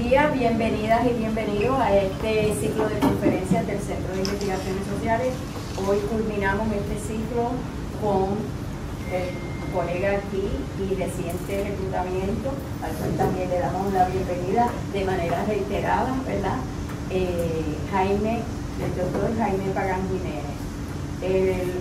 días, bienvenidas y bienvenidos a este ciclo de conferencias del Centro de Investigaciones Sociales. Hoy culminamos este ciclo con el colega aquí y reciente reclutamiento, al cual también le damos la bienvenida de manera reiterada, ¿verdad? El doctor Jaime Pagán Jiménez.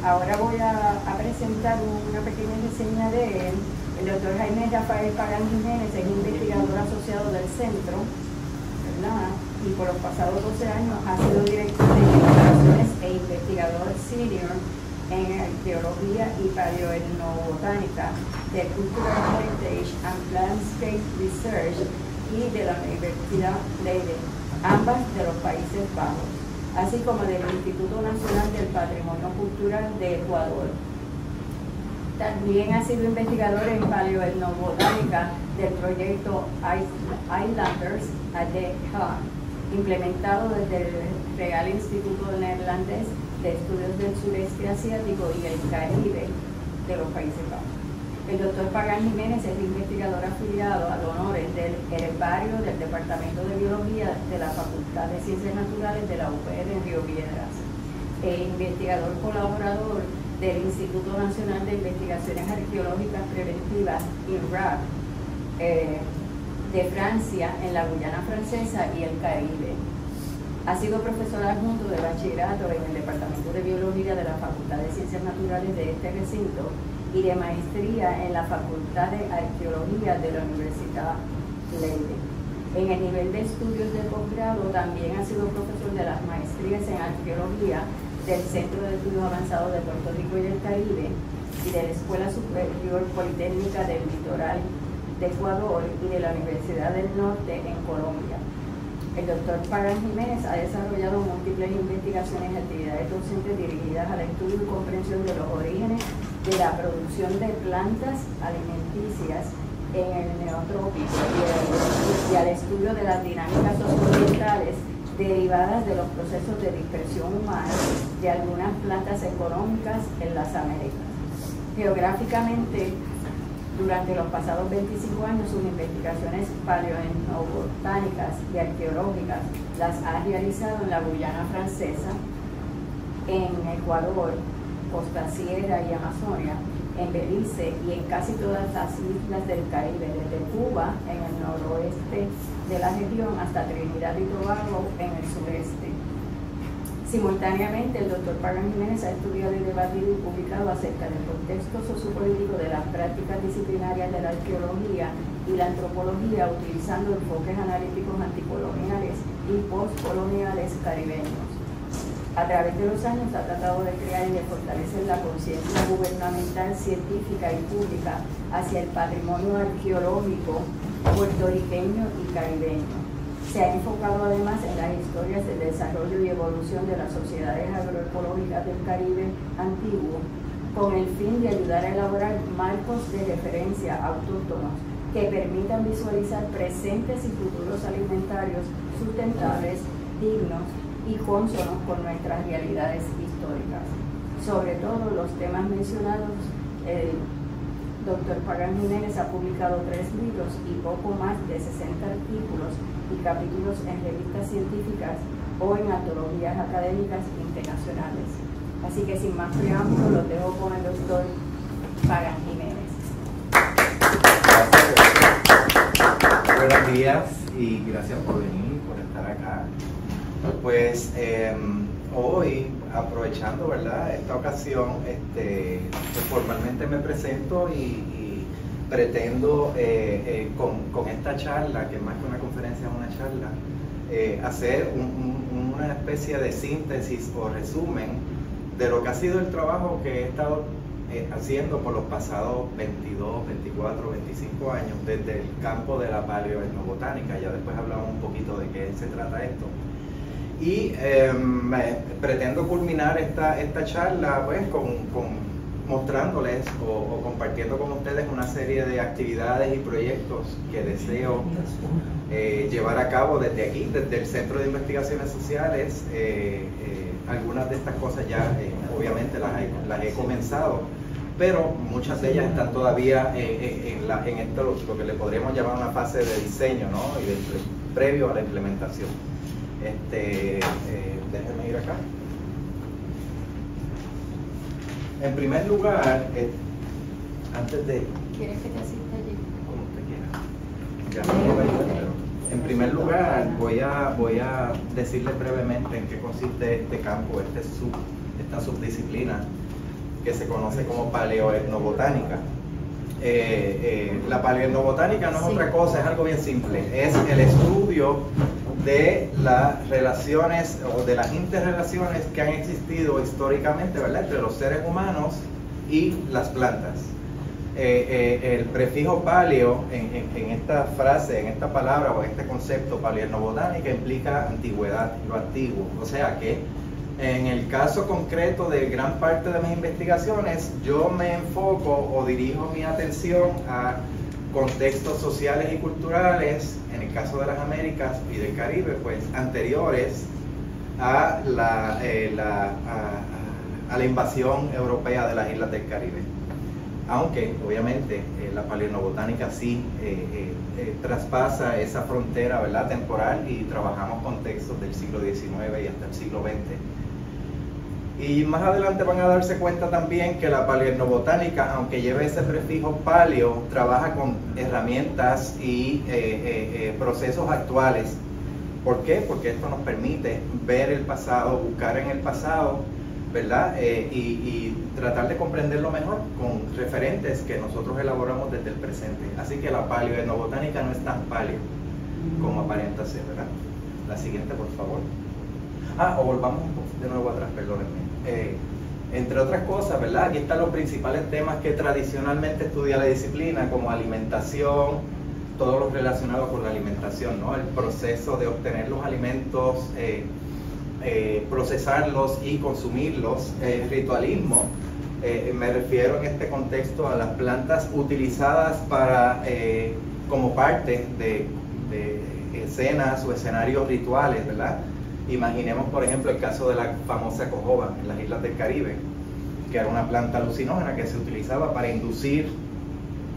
Ahora voy a presentar una pequeña reseña de él. El doctor Jaime Rafael Pagán Jiménez es investigador asociado del centro, ¿verdad? Y por los pasados 12 años ha sido director de investigaciones e investigador senior en arqueología y paleoetnobotánica de Cultural Heritage and Landscape Research y de la Universidad Leiden, ambas de los Países Bajos, así como del Instituto Nacional del Patrimonio Cultural de Ecuador. También ha sido investigador en paleoetnobotánica del proyecto Islanders at the Haag, implementado desde el Real Instituto Neerlandés de Estudios del Sureste Asiático y el Caribe de los Países Bajos. El doctor Pagán Jiménez es investigador afiliado al honores del herbario del Departamento de Biología de la Facultad de Ciencias Naturales de la UPR en Río Piedras, e investigador colaborador del Instituto Nacional de Investigaciones Arqueológicas Preventivas, INRAP, de Francia, en la Guyana Francesa y el Caribe. Ha sido profesor adjunto de bachillerato en el Departamento de Biología de la Facultad de Ciencias Naturales de este recinto y de maestría en la Facultad de Arqueología de la Universidad Leiden. En el nivel de estudios de posgrado también ha sido profesor de las maestrías en arqueología del Centro de Estudios Avanzados de Puerto Rico y el Caribe y de la Escuela Superior Politécnica del Litoral de Ecuador y de la Universidad del Norte en Colombia. El doctor Pagán Jiménez ha desarrollado múltiples investigaciones y actividades docentes dirigidas al estudio y comprensión de los orígenes de la producción de plantas alimenticias en el Neotrópico y al estudio de las dinámicas socioambientales derivadas de los procesos de dispersión humana de algunas plantas económicas en las Américas. Geográficamente, durante los pasados 25 años, sus investigaciones paleoetnobotánicas y arqueológicas las ha realizado en la Guyana Francesa, en Ecuador, Costa Sierra y Amazonia, en Belice y en casi todas las islas del Caribe, desde Cuba en el noroeste de la región hasta Trinidad y Tobago en el sureste. Simultáneamente, el doctor Pagán Jiménez ha estudiado y debatido y publicado acerca del contexto sociopolítico de las prácticas disciplinarias de la arqueología y la antropología, utilizando enfoques analíticos anticoloniales y postcoloniales caribeños. A través de los años ha tratado de crear y de fortalecer la conciencia gubernamental, científica y pública hacia el patrimonio arqueológico puertorriqueño y caribeño. Se ha enfocado además en las historias del desarrollo y evolución de las sociedades agroecológicas del Caribe antiguo, con el fin de ayudar a elaborar marcos de referencia autóctonos que permitan visualizar presentes y futuros alimentarios sustentables, dignos y cónsonos con nuestras realidades históricas. Sobre todo los temas mencionados, el doctor Pagán Jiménez ha publicado 3 libros y poco más de 60 artículos y capítulos en revistas científicas o en antologías académicas internacionales. Así que sin más preámbulos, los dejo con el doctor Pagán Jiménez. Gracias. Buenos días y gracias por venir, por estar acá. Pues hoy, aprovechando, ¿verdad?, esta ocasión, pues formalmente me presento y pretendo con esta charla, que más que una conferencia es una charla, hacer una especie de síntesis o resumen de lo que ha sido el trabajo que he estado haciendo por los pasados 22, 24, 25 años desde el campo de la paleoetnobotánica. Ya después hablamos un poquito de qué se trata esto. Y pretendo culminar esta charla pues con mostrándoles o compartiendo con ustedes una serie de actividades y proyectos que deseo llevar a cabo desde aquí, desde el Centro de Investigaciones Sociales. Algunas de estas cosas ya obviamente las he comenzado, pero muchas de ellas están todavía en esto, lo que le podríamos llamar una fase de diseño, ¿no?, y previo a la implementación. Déjenme ir acá. En primer lugar, antes de... ¿Quieres que te asista allí? Como usted quiera. Ya me voy a ir, pero en primer lugar voy a decirles brevemente en qué consiste este campo, esta subdisciplina que se conoce como paleoetnobotánica. La paleoetnobotánica no es otra cosa, es algo bien simple. Es el estudio de las relaciones o de las interrelaciones que han existido históricamente, ¿verdad?, entre los seres humanos y las plantas. El prefijo paleo en esta frase, en esta palabra o en este concepto paleoetnobotánica implica antigüedad, lo antiguo. O sea que en el caso concreto de gran parte de mis investigaciones, yo me enfoco o dirijo mi atención a contextos sociales y culturales, en el caso de las Américas y del Caribe, pues anteriores a la invasión europea de las islas del Caribe. Aunque obviamente la paleoetnobotánica sí traspasa esa frontera, ¿verdad?, temporal, y trabajamos contextos del siglo XIX y hasta el siglo XX. Y más adelante van a darse cuenta también que la paleoetnobotánica, aunque lleve ese prefijo paleo, trabaja con herramientas y procesos actuales. ¿Por qué? Porque esto nos permite ver el pasado, buscar en el pasado, ¿verdad? Y tratar de comprenderlo mejor con referentes que nosotros elaboramos desde el presente. Así que la paleoetnobotánica no es tan paleo como aparenta ser, ¿verdad? La siguiente, por favor. O volvamos de nuevo atrás, perdónenme. Entre otras cosas, ¿verdad?, aquí están los principales temas que tradicionalmente estudia la disciplina, como alimentación, todo lo relacionado con la alimentación, ¿no? El proceso de obtener los alimentos, procesarlos y consumirlos, ritualismo. Me refiero en este contexto a las plantas utilizadas como parte de escenas o escenarios rituales, ¿verdad? Imaginemos, por ejemplo, el caso de la famosa cojoba en las islas del Caribe, que era una planta alucinógena que se utilizaba para inducir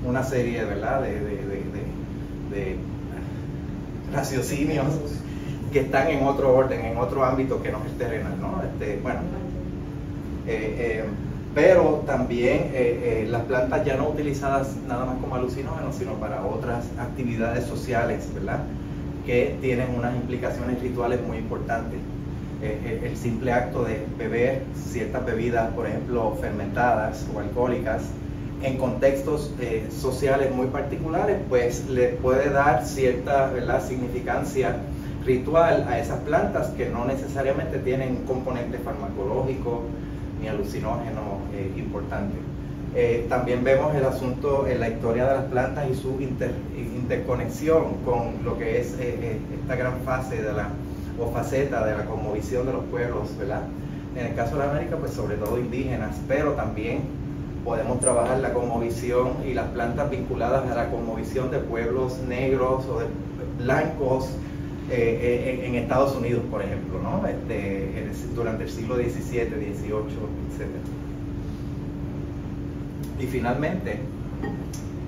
una serie, ¿verdad?, de raciocinios que están en otro orden, en otro ámbito que no es el terrenal, ¿no? Pero también las plantas ya no utilizadas nada más como alucinógenos, sino para otras actividades sociales, ¿verdad?, que tienen unas implicaciones rituales muy importantes. El simple acto de beber ciertas bebidas, por ejemplo, fermentadas o alcohólicas, en contextos sociales muy particulares, pues le puede dar cierta, ¿verdad?, significancia ritual a esas plantas que no necesariamente tienen un componente farmacológico ni alucinógeno importante. También vemos el asunto en la historia de las plantas y su interconexión con lo que es esta gran fase o faceta de la cosmovisión de los pueblos, ¿verdad? En el caso de la América, pues sobre todo indígenas, pero también podemos trabajar la cosmovisión y las plantas vinculadas a la cosmovisión de pueblos negros o de blancos en Estados Unidos, por ejemplo, ¿no? Durante el siglo XVII, XVIII, etc. Y finalmente,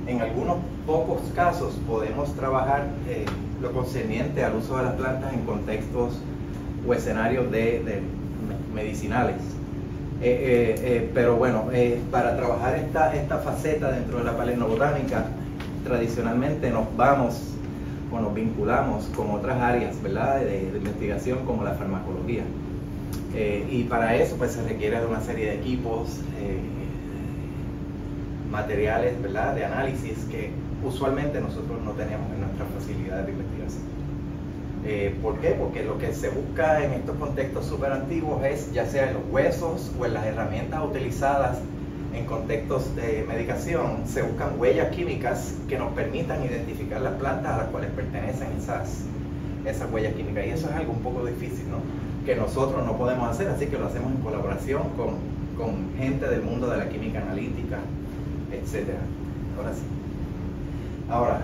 en algunos pocos casos podemos trabajar lo concerniente al uso de las plantas en contextos o escenarios medicinales. Pero bueno, para trabajar esta faceta dentro de la paleoetnobotánica, tradicionalmente nos vinculamos con otras áreas, ¿verdad?, de investigación, como la farmacología. Y para eso pues se requiere de una serie de equipos, materiales, ¿verdad?, de análisis que usualmente nosotros no tenemos en nuestras facilidades de investigación. ¿Por qué? Porque lo que se busca en estos contextos súper antiguos es, ya sea en los huesos o en las herramientas utilizadas en contextos de medicación, se buscan huellas químicas que nos permitan identificar las plantas a las cuales pertenecen esas huellas químicas. Y eso es algo un poco difícil, ¿no?, que nosotros no podemos hacer, así que lo hacemos en colaboración con gente del mundo de la química analítica, etcétera. Ahora,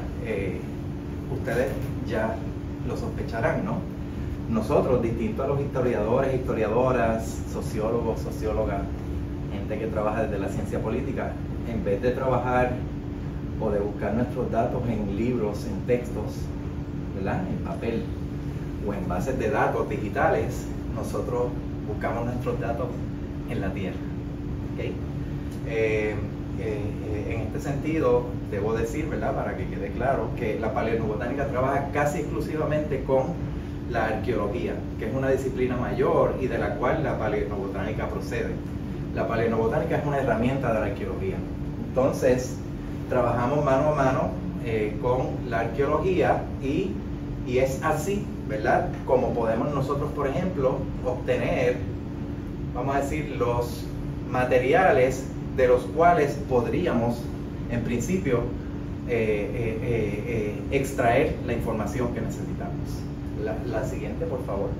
ustedes ya lo sospecharán, ¿no? Nosotros, distinto a los historiadores, historiadoras, sociólogos, sociólogas, gente que trabaja desde la ciencia política, en vez de trabajar o de buscar nuestros datos en libros, en textos, ¿verdad?, en papel o en bases de datos digitales, nosotros buscamos nuestros datos en la tierra. ¿Okay? En este sentido, debo decir, ¿verdad?, para que quede claro, que la paleobotánica trabaja casi exclusivamente con la arqueología, que es una disciplina mayor y de la cual la paleobotánica procede. La paleobotánica es una herramienta de la arqueología. Entonces, trabajamos mano a mano con la arqueología y es así, ¿verdad?, como podemos nosotros, por ejemplo, obtener, vamos a decir, los materiales de los cuales podríamos, en principio, extraer la información que necesitamos. La siguiente, por favor.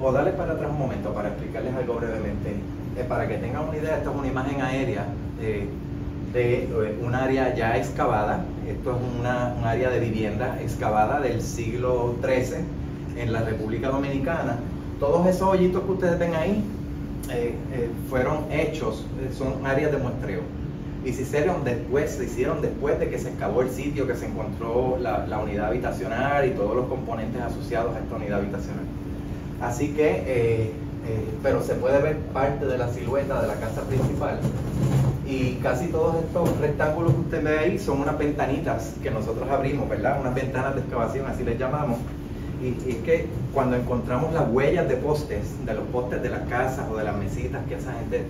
O dale para atrás un momento para explicarles algo brevemente. Para que tengan una idea, esta es una imagen aérea de un área ya excavada. Esto es un área de vivienda excavada del siglo XIII en la República Dominicana. Todos esos hoyitos que ustedes ven ahí fueron hechos, son áreas de muestreo. Y se hicieron después de que se excavó el sitio, que se encontró la unidad habitacional y todos los componentes asociados a esta unidad habitacional. Así que, pero se puede ver parte de la silueta de la casa principal. Y casi todos estos rectángulos que usted ve ahí son unas ventanitas que nosotros abrimos, ¿verdad? Unas ventanas de excavación, así les llamamos. Y es que cuando encontramos las huellas de postes, de los postes de las casas o de las mesitas que esa gente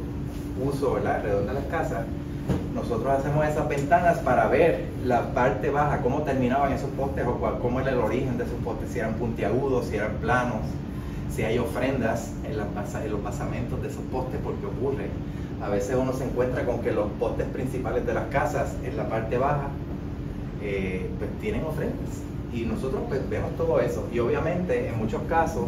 puso, ¿verdad?, alrededor de las casas, nosotros hacemos esas ventanas para ver la parte baja, cómo terminaban esos postes o cómo era el origen de esos postes, si eran puntiagudos, si eran planos, si hay ofrendas en los basamentos de esos postes, porque ocurre. A veces uno se encuentra con que los postes principales de las casas en la parte baja pues tienen ofrendas. Y nosotros pues vemos todo eso. Y obviamente en muchos casos,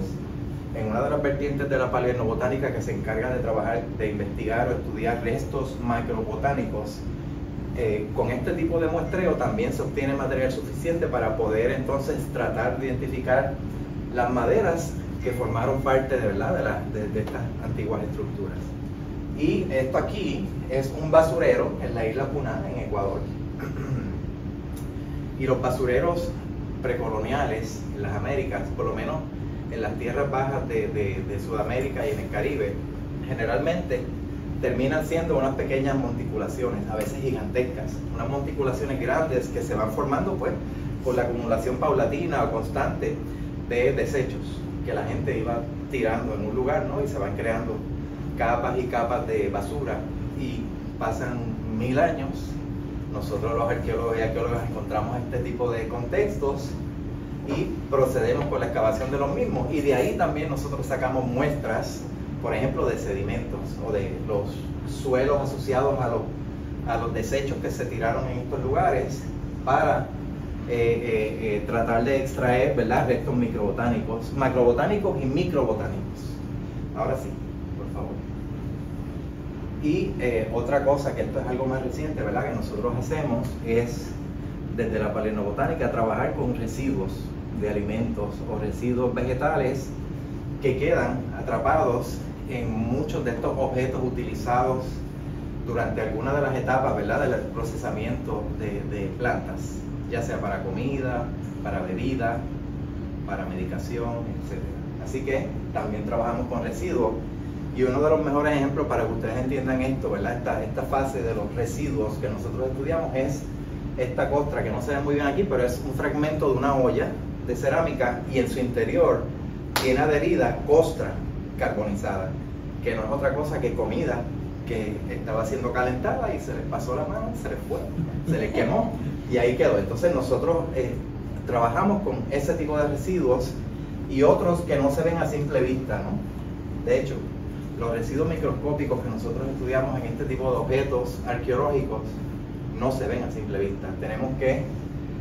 en una de las vertientes de la paleobotánica que se encarga de trabajar, de investigar o estudiar restos macrobotánicos, con este tipo de muestreo también se obtiene material suficiente para poder entonces tratar de identificar las maderas que formaron parte de estas antiguas estructuras. Y esto aquí es un basurero en la isla Cuná, en Ecuador. Y los basureros precoloniales en las Américas, por lo menos en las tierras bajas de Sudamérica y en el Caribe, generalmente terminan siendo unas pequeñas monticulaciones, a veces gigantescas, unas monticulaciones grandes que se van formando pues por la acumulación paulatina o constante de desechos que la gente iba tirando en un lugar, ¿no? Y se van creando capas y capas de basura y pasan 1000 años. Nosotros los arqueólogos y arqueólogas encontramos este tipo de contextos y procedemos con la excavación de los mismos, y de ahí también nosotros sacamos muestras, por ejemplo, de sedimentos o de los suelos asociados a los desechos que se tiraron en estos lugares para tratar de extraer, ¿verdad?, restos microbotánicos, macrobotánicos y microbotánicos. Ahora sí, por favor. Y otra cosa, que esto es algo más reciente, ¿verdad?, que nosotros hacemos es, desde la paleobotánica, trabajar con residuos de alimentos o residuos vegetales que quedan atrapados en muchos de estos objetos utilizados durante alguna de las etapas, ¿verdad?, del procesamiento de plantas, ya sea para comida, para bebida, para medicación, etc. Así que también trabajamos con residuos, y uno de los mejores ejemplos para que ustedes entiendan esto, ¿verdad?, esta fase de los residuos que nosotros estudiamos es esta costra, que no se ve muy bien aquí, pero es un fragmento de una olla de cerámica, y en su interior tiene adherida costra carbonizada, que no es otra cosa que comida que estaba siendo calentada y se les pasó la mano, se les fue, se les quemó y ahí quedó. Entonces nosotros trabajamos con ese tipo de residuos y otros que no se ven a simple vista, ¿no? De hecho, los residuos microscópicos que nosotros estudiamos en este tipo de objetos arqueológicos no se ven a simple vista. Tenemos que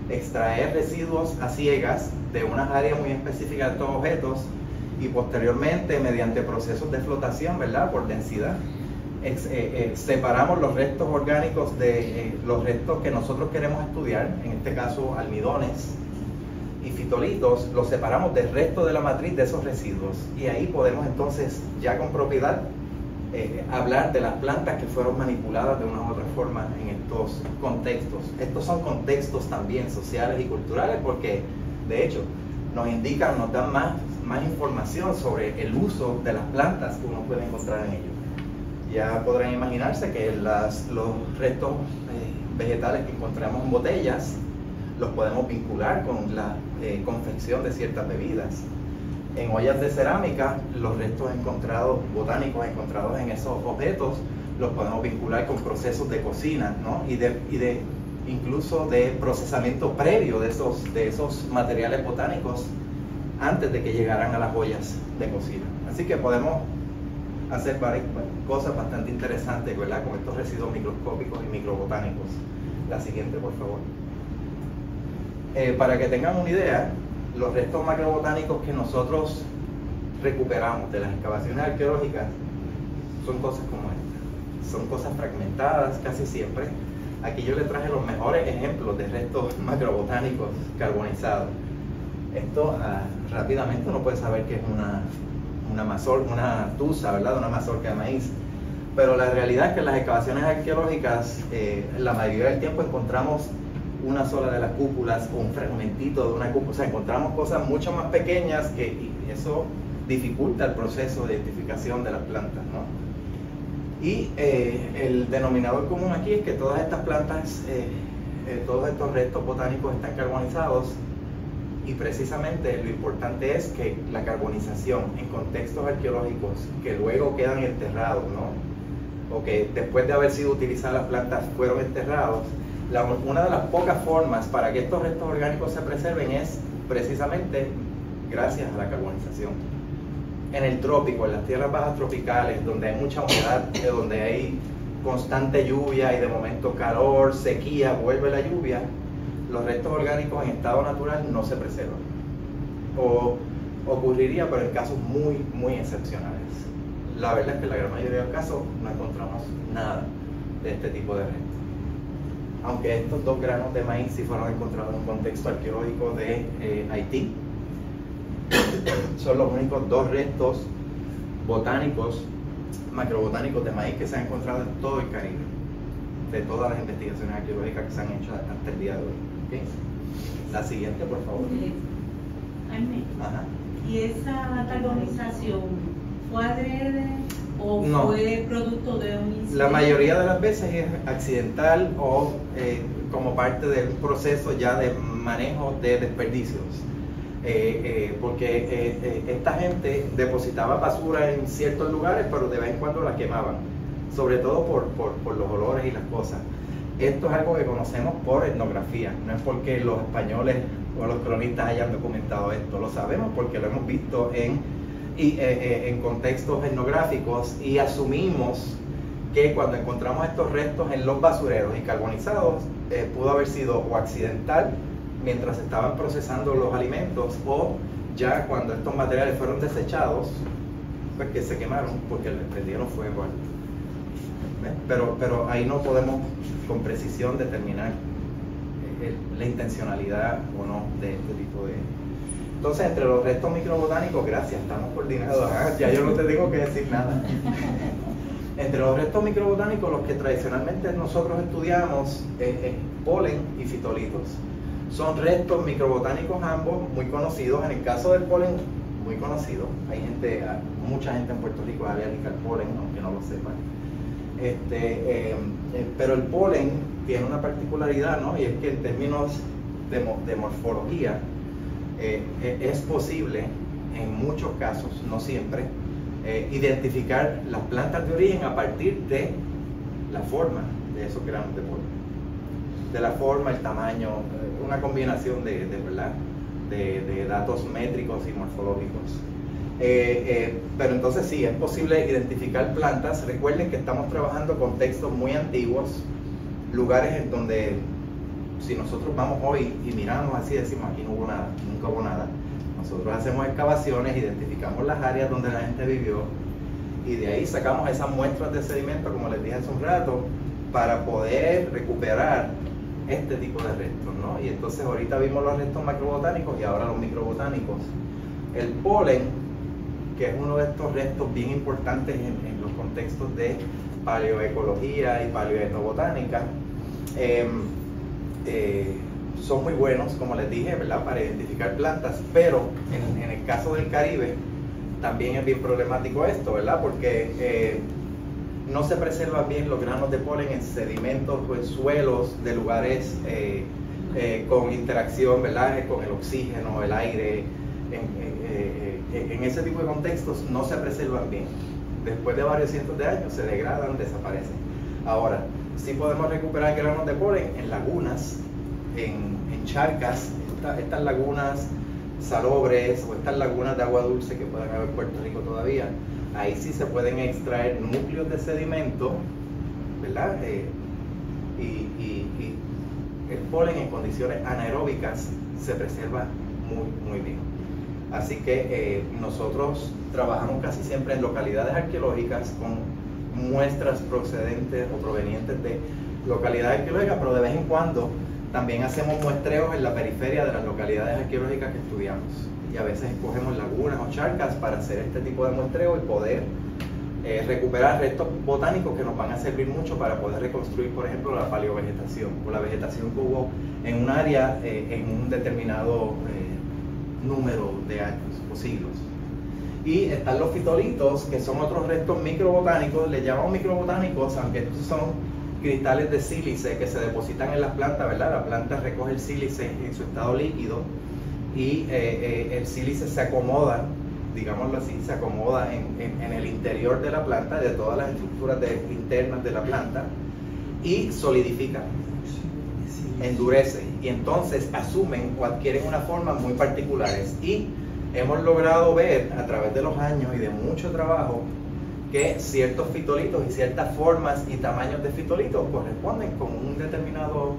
extraer residuos a ciegas de unas áreas muy específicas de estos objetos, y posteriormente, mediante procesos de flotación, ¿verdad?, por densidad, separamos los restos orgánicos de los restos que nosotros queremos estudiar, en este caso almidones y fitolitos, los separamos del resto de la matriz de esos residuos, y ahí podemos entonces ya con propiedad hablar de las plantas que fueron manipuladas de una u otra forma en estos contextos. Estos son contextos también sociales y culturales, porque De hecho, nos indican, nos dan más información sobre el uso de las plantas que uno puede encontrar en ellos. Ya podrán imaginarse que los restos vegetales que encontramos en botellas los podemos vincular con la confección de ciertas bebidas. En ollas de cerámica, los restos botánicos encontrados en esos objetos los podemos vincular con procesos de cocina, ¿no? Incluso de procesamiento previo de esos materiales botánicos antes de que llegaran a las ollas de cocina. Así que podemos hacer varias cosas bastante interesantes, ¿verdad?, con estos residuos microscópicos y microbotánicos. La siguiente, por favor. Para que tengan una idea, los restos macrobotánicos que nosotros recuperamos de las excavaciones arqueológicas son cosas como esta. Son cosas fragmentadas casi siempre. Aquí yo les traje los mejores ejemplos de restos macrobotánicos carbonizados. Esto rápidamente uno puede saber que es una tusa, ¿verdad?, una mazorca de maíz. Pero la realidad es que en las excavaciones arqueológicas la mayoría del tiempo encontramos una sola de las cúpulas o un fragmentito de una cúpula. O sea, encontramos cosas mucho más pequeñas y eso dificulta el proceso de identificación de las plantas, ¿no? Y el denominador común aquí es que todas estas plantas, todos estos restos botánicos están carbonizados, y precisamente lo importante es que la carbonización en contextos arqueológicos que luego quedan enterrados, ¿no?, o que después de haber sido utilizadas las plantas fueron enterrados, una de las pocas formas para que estos restos orgánicos se preserven es precisamente gracias a la carbonización. En el trópico, en las tierras bajas tropicales, donde hay mucha humedad, donde hay constante lluvia y de momento calor, sequía, vuelve la lluvia, los restos orgánicos en estado natural no se preservan. O ocurriría, pero en casos muy, muy excepcionales. La verdad es que en la gran mayoría de los casos no encontramos nada de este tipo de restos. Aunque estos 2 granos de maíz sí fueron encontrados en un contexto arqueológico de Haití, son los únicos 2 restos botánicos, macrobotánicos de maíz que se han encontrado en todo el Caribe, de todas las investigaciones arqueológicas que se han hecho hasta el día de hoy. ¿Okay? La siguiente, por favor. Jaime, Ajá. ¿y esa carbonización fue adrede o No. fue producto de un incidente? La mayoría de las veces es accidental o como parte de un proceso ya de manejo de desperdicios. Porque esta gente depositaba basura en ciertos lugares, pero de vez en cuando la quemaban, sobre todo por los olores y las cosas. Esto es algo que conocemos por etnografía, no es porque los españoles o los cronistas hayan documentado esto, lo sabemos porque lo hemos visto en contextos etnográficos, y asumimos que cuando encontramos estos restos en los basureros y carbonizados, pudo haber sido o accidental mientras estaban procesando los alimentos, o ya cuando estos materiales fueron desechados, pues que se quemaron porque les prendieron fuego. Pero ahí no podemos con precisión determinar la intencionalidad o no de este tipo de... Entonces, entre los restos microbotánicos, gracias, estamos coordinados, ya yo no te tengo que decir nada. Entre los restos microbotánicos, los que tradicionalmente nosotros estudiamos es polen y fitolitos. Son restos microbotánicos ambos, muy conocidos. En el caso del polen, muy conocido. Hay mucha gente en Puerto Rico es alérgica al polen, aunque no lo sepan. Pero el polen tiene una particularidad, ¿no? Y es que en términos de morfología, es posible, en muchos casos, no siempre, identificar las plantas de origen a partir de la forma de esos granos de polen. De la forma, el tamaño, una combinación de datos métricos y morfológicos. Pero entonces sí, es posible identificar plantas. Recuerden que estamos trabajando con textos muy antiguos, lugares en donde si nosotros vamos hoy y miramos así, decimos aquí no hubo nada, nunca hubo nada. Nosotros hacemos excavaciones, identificamos las áreas donde la gente vivió y de ahí sacamos esas muestras de sedimento, como les dije hace un rato, para poder recuperar este tipo de restos, ¿no? Y entonces ahorita vimos los restos macrobotánicos y ahora los microbotánicos. El polen, que es uno de estos restos bien importantes en los contextos de paleoecología y paleoetnobotánica, son muy buenos, como les dije, ¿verdad?, para identificar plantas, pero en el caso del Caribe también es bien problemático esto, ¿verdad?, porque no se preservan bien los granos de polen en sedimentos o en suelos de lugares con interacción, ¿verdad?, con el oxígeno, el aire. En ese tipo de contextos no se preservan bien. Después de varios cientos de años se degradan, desaparecen. Ahora, sí podemos recuperar granos de polen en lagunas, en charcas, estas lagunas salobres o estas lagunas de agua dulce que pueden haber en Puerto Rico todavía. Ahí sí se pueden extraer núcleos de sedimento, ¿verdad? Y el polen en condiciones anaeróbicas se preserva muy bien. Así que nosotros trabajamos casi siempre en localidades arqueológicas con muestras procedentes o provenientes de localidades arqueológicas, pero de vez en cuando también hacemos muestreos en la periferia de las localidades arqueológicas que estudiamos. Y a veces escogemos lagunas o charcas para hacer este tipo de muestreo y poder recuperar restos botánicos que nos van a servir mucho para poder reconstruir, por ejemplo, la paleovegetación o la vegetación que hubo en un área en un determinado número de años o siglos. Y están los fitolitos, que son otros restos microbotánicos, les llamamos microbotánicos, aunque estos son cristales de sílice que se depositan en las plantas, ¿verdad? La planta recoge el sílice en su estado líquido y el sílice se acomoda, digámoslo así, se acomoda en el interior de la planta, de todas las estructuras internas de la planta, y solidifica, endurece, y entonces asumen o adquieren unas formas muy particulares. Y hemos logrado ver a través de los años y de mucho trabajo que ciertos fitolitos y ciertas formas y tamaños de fitolitos corresponden con un determinado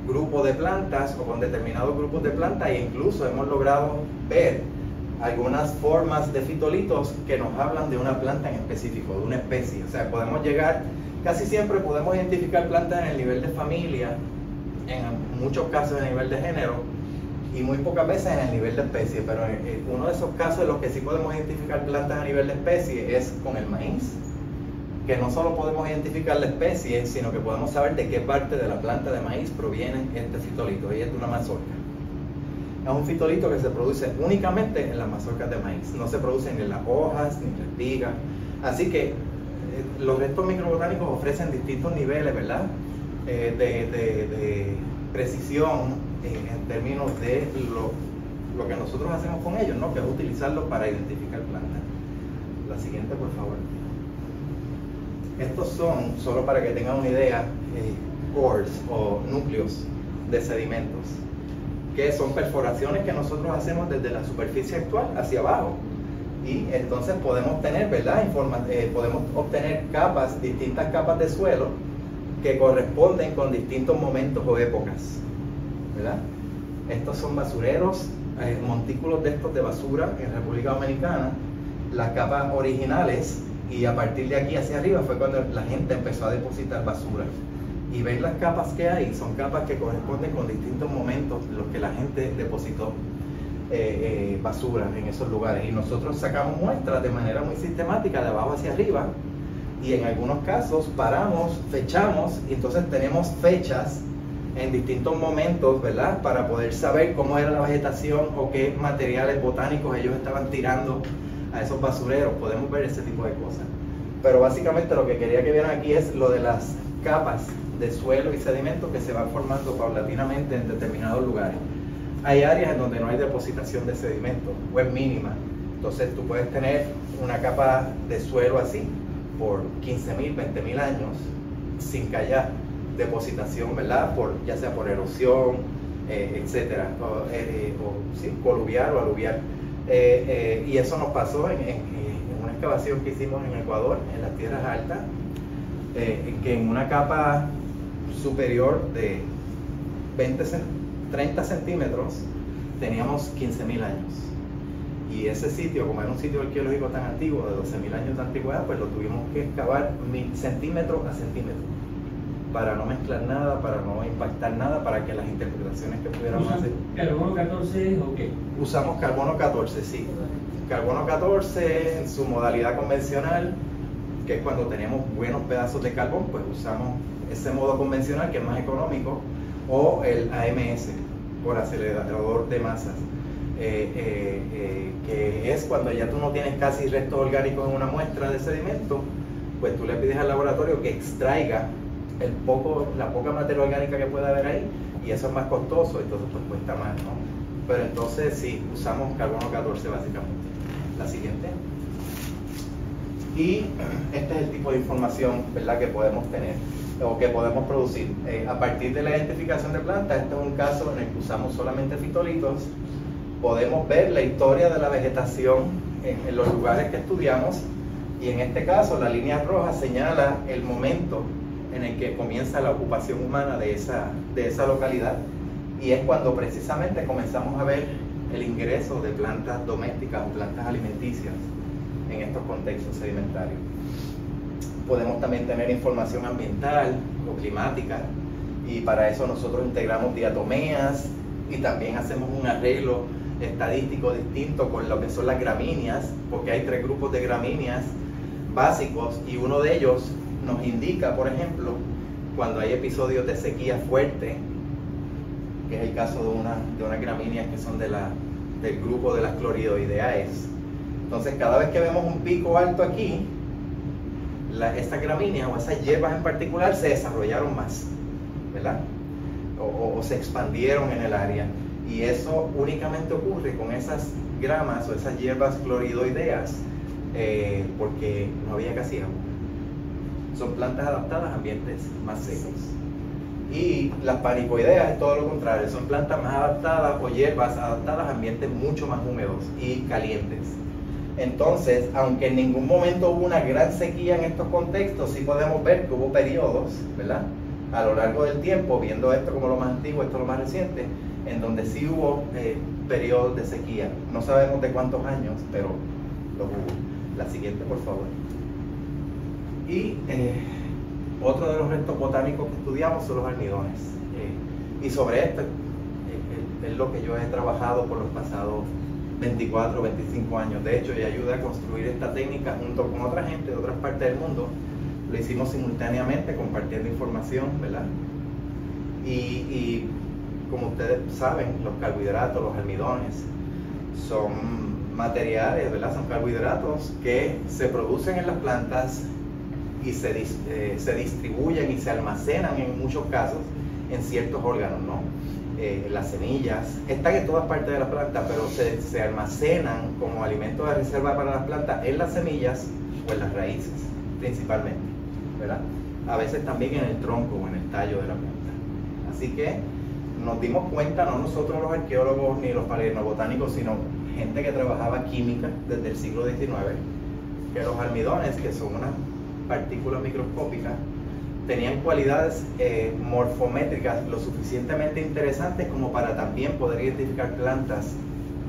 grupo de plantas o con determinados grupos de plantas, e incluso hemos logrado ver algunas formas de fitolitos que nos hablan de una planta en específico, de una especie. O sea, podemos llegar, casi siempre podemos identificar plantas en el nivel de familia, en muchos casos en el nivel de género, y muy pocas veces en el nivel de especie, pero uno de esos casos en los que sí podemos identificar plantas a nivel de especie es con el maíz, que no solo podemos identificar la especie, sino que podemos saber de qué parte de la planta de maíz proviene este fitolito, y es de una mazorca. Es un fitolito que se produce únicamente en las mazorcas de maíz, no se produce ni en las hojas, ni en la espiga. Así que los restos microbotánicos ofrecen distintos niveles, ¿verdad?, de precisión en términos de lo que nosotros hacemos con ellos, ¿no?, que es utilizarlos para identificar plantas. La siguiente, por favor. Estos son, solo para que tengan una idea, cores o núcleos de sedimentos, que son perforaciones que nosotros hacemos desde la superficie actual hacia abajo. Y entonces podemos tener, ¿verdad?, podemos obtener capas, distintas capas de suelo que corresponden con distintos momentos o épocas, ¿verdad? Estos son basureros, montículos de estos de basura en República Dominicana, las capas originales, y a partir de aquí hacia arriba fue cuando la gente empezó a depositar basura. Y ven las capas que hay, son capas que corresponden con distintos momentos en los que la gente depositó basura en esos lugares. Y nosotros sacamos muestras de manera muy sistemática de abajo hacia arriba, y en algunos casos paramos, fechamos, y entonces tenemos fechas en distintos momentos, ¿verdad?, para poder saber cómo era la vegetación o qué materiales botánicos ellos estaban tirando a esos basureros. Podemos ver ese tipo de cosas. Pero básicamente lo que quería que vieran aquí es lo de las capas de suelo y sedimentos que se van formando paulatinamente en determinados lugares. Hay áreas en donde no hay depositación de sedimento o es mínima. Entonces tú puedes tener una capa de suelo así por 15.000, 20.000 años sin que haya depositación, ¿verdad?, ya sea por erosión, etcétera, sí, coluvial o aluvial. Y eso nos pasó en una excavación que hicimos en Ecuador, en las tierras altas, que en una capa superior de 30 centímetros teníamos 15.000 años. Y ese sitio, como era un sitio arqueológico tan antiguo, de 12.000 años de antigüedad, pues lo tuvimos que excavar centímetro a centímetro, para no mezclar nada, para no impactar nada, para que las interpretaciones que pudiéramos hacer. ¿Carbono 14 o qué? Usamos carbono 14, sí. Carbono 14 en su modalidad convencional, que es cuando tenemos buenos pedazos de carbón, pues usamos ese modo convencional que es más económico, o el AMS, por acelerador de masas, que es cuando ya tú no tienes casi restos orgánicos en una muestra de sedimento, pues tú le pides al laboratorio que extraiga la poca materia orgánica que pueda haber ahí, y eso es más costoso, entonces pues cuesta más, ¿no? Pero entonces sí, usamos carbono 14 básicamente. La siguiente. Y este es el tipo de información, ¿verdad?, que podemos tener o que podemos producir. A partir de la identificación de plantas, este es un caso en el que usamos solamente fitolitos, podemos ver la historia de la vegetación en los lugares que estudiamos, y en este caso la línea roja señala el momento en el que comienza la ocupación humana de esa localidad, y es cuando precisamente comenzamos a ver el ingreso de plantas domésticas o plantas alimenticias en estos contextos sedimentarios. Podemos también tener información ambiental o climática, y para eso nosotros integramos diatomeas y también hacemos un arreglo estadístico distinto con lo que son las gramíneas, porque hay 3 grupos de gramíneas básicos, y uno de ellos nos indica, por ejemplo, cuando hay episodios de sequía fuerte, que es el caso de unas gramíneas que son del grupo de las cloridoideae. Entonces, cada vez que vemos un pico alto aquí, estas gramíneas o esas hierbas en particular se desarrollaron más, ¿verdad? O se expandieron en el área, y eso únicamente ocurre con esas gramas o esas hierbas cloridoideas porque no había casi agua. Son plantas adaptadas a ambientes más secos. Y las panicoideas es todo lo contrario, son plantas más adaptadas o hierbas adaptadas a ambientes mucho más húmedos y calientes. Entonces, aunque en ningún momento hubo una gran sequía en estos contextos, sí podemos ver que hubo periodos, ¿verdad?, a lo largo del tiempo, viendo esto como lo más antiguo, esto lo más reciente, en donde sí hubo periodos de sequía. No sabemos de cuántos años, pero los hubo. La siguiente, por favor. Y otro de los restos botánicos que estudiamos son los almidones. Y sobre esto es lo que yo he trabajado por los pasados 24 o 25 años. De hecho, yo ayudé a construir esta técnica junto con otra gente de otras partes del mundo. Lo hicimos simultáneamente, compartiendo información, ¿verdad? Y como ustedes saben, los carbohidratos, los almidones, son materiales, ¿verdad? Son carbohidratos que se producen en las plantas y se distribuyen y se almacenan en muchos casos en ciertos órganos, ¿no? Las semillas están en todas partes de la planta, pero se almacenan como alimento de reserva para las plantas en las semillas o en las raíces, principalmente, ¿verdad? A veces también en el tronco o en el tallo de la planta. Así que nos dimos cuenta, no nosotros los arqueólogos ni los paleobotánicos, sino gente que trabajaba química desde el siglo XIX, que los almidones, que son unas partículas microscópicas, tenían cualidades morfométricas lo suficientemente interesantes como para también poder identificar plantas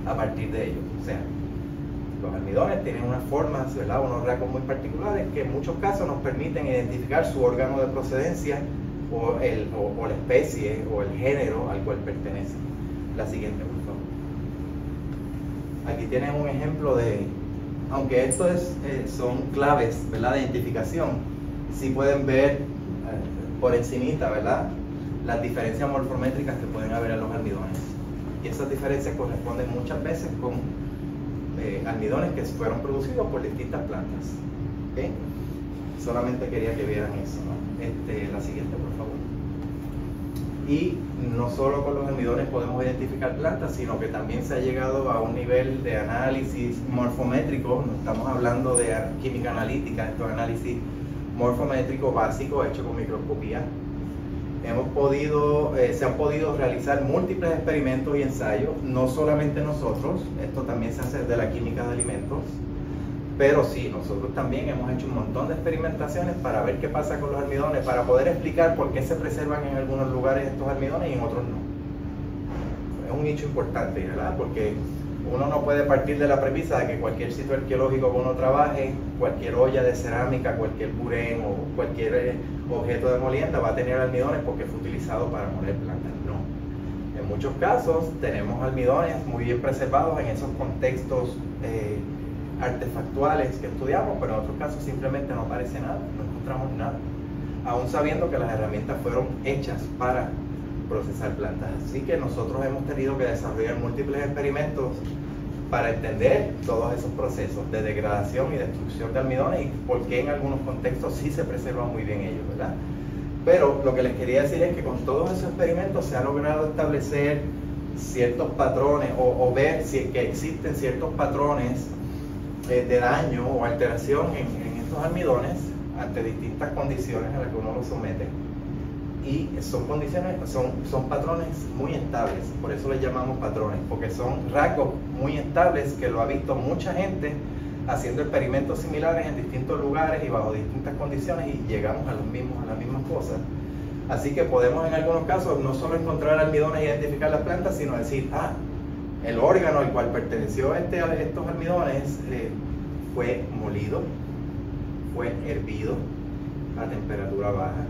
a partir de ellos. O sea, los almidones tienen unas formas, ¿verdad?, unos rasgos muy particulares que en muchos casos nos permiten identificar su órgano de procedencia o la especie o el género al cual pertenece. La siguiente, por favor. Aquí tienen un ejemplo de, aunque esto son claves, ¿verdad?, de identificación, sí pueden ver por encimita, ¿verdad?, las diferencias morfométricas que pueden haber en los almidones. Y esas diferencias corresponden muchas veces con almidones que fueron producidos por distintas plantas. ¿Okay? Solamente quería que vieran eso, ¿no? La siguiente, por favor. Y no solo con los almidones podemos identificar plantas, sino que también se ha llegado a un nivel de análisis morfométrico. No estamos hablando de química analítica, esto es análisis morfométrico básico hecho con microscopía. Se han podido realizar múltiples experimentos y ensayos, no solamente nosotros, esto también se hace de la química de alimentos, pero sí, nosotros también hemos hecho un montón de experimentaciones para ver qué pasa con los almidones, para poder explicar por qué se preservan en algunos lugares estos almidones y en otros no. Es un nicho importante, ¿verdad? Porque uno no puede partir de la premisa de que cualquier sitio arqueológico que uno trabaje, cualquier olla de cerámica, cualquier purén o cualquier objeto de molienda va a tener almidones porque fue utilizado para moler plantas. No. En muchos casos tenemos almidones muy bien preservados en esos contextos artefactuales que estudiamos, pero en otros casos simplemente no aparece nada, no encontramos nada, aún sabiendo que las herramientas fueron hechas para procesar plantas. Así que nosotros hemos tenido que desarrollar múltiples experimentos para entender todos esos procesos de degradación y destrucción de almidones y por qué en algunos contextos sí se preservan muy bien ellos, ¿verdad? Pero lo que les quería decir es que con todos esos experimentos se ha logrado establecer ciertos patrones o ver si es que existen ciertos patrones de daño o alteración en estos almidones ante distintas condiciones a las que uno los somete. Y son condiciones, son patrones muy estables, por eso les llamamos patrones, porque son rasgos muy estables que lo ha visto mucha gente haciendo experimentos similares en distintos lugares y bajo distintas condiciones y llegamos a las mismas cosas. Así que podemos en algunos casos no solo encontrar almidones e identificar las plantas, sino decir, el órgano al cual perteneció estos almidones fue molido, fue hervido a temperatura baja,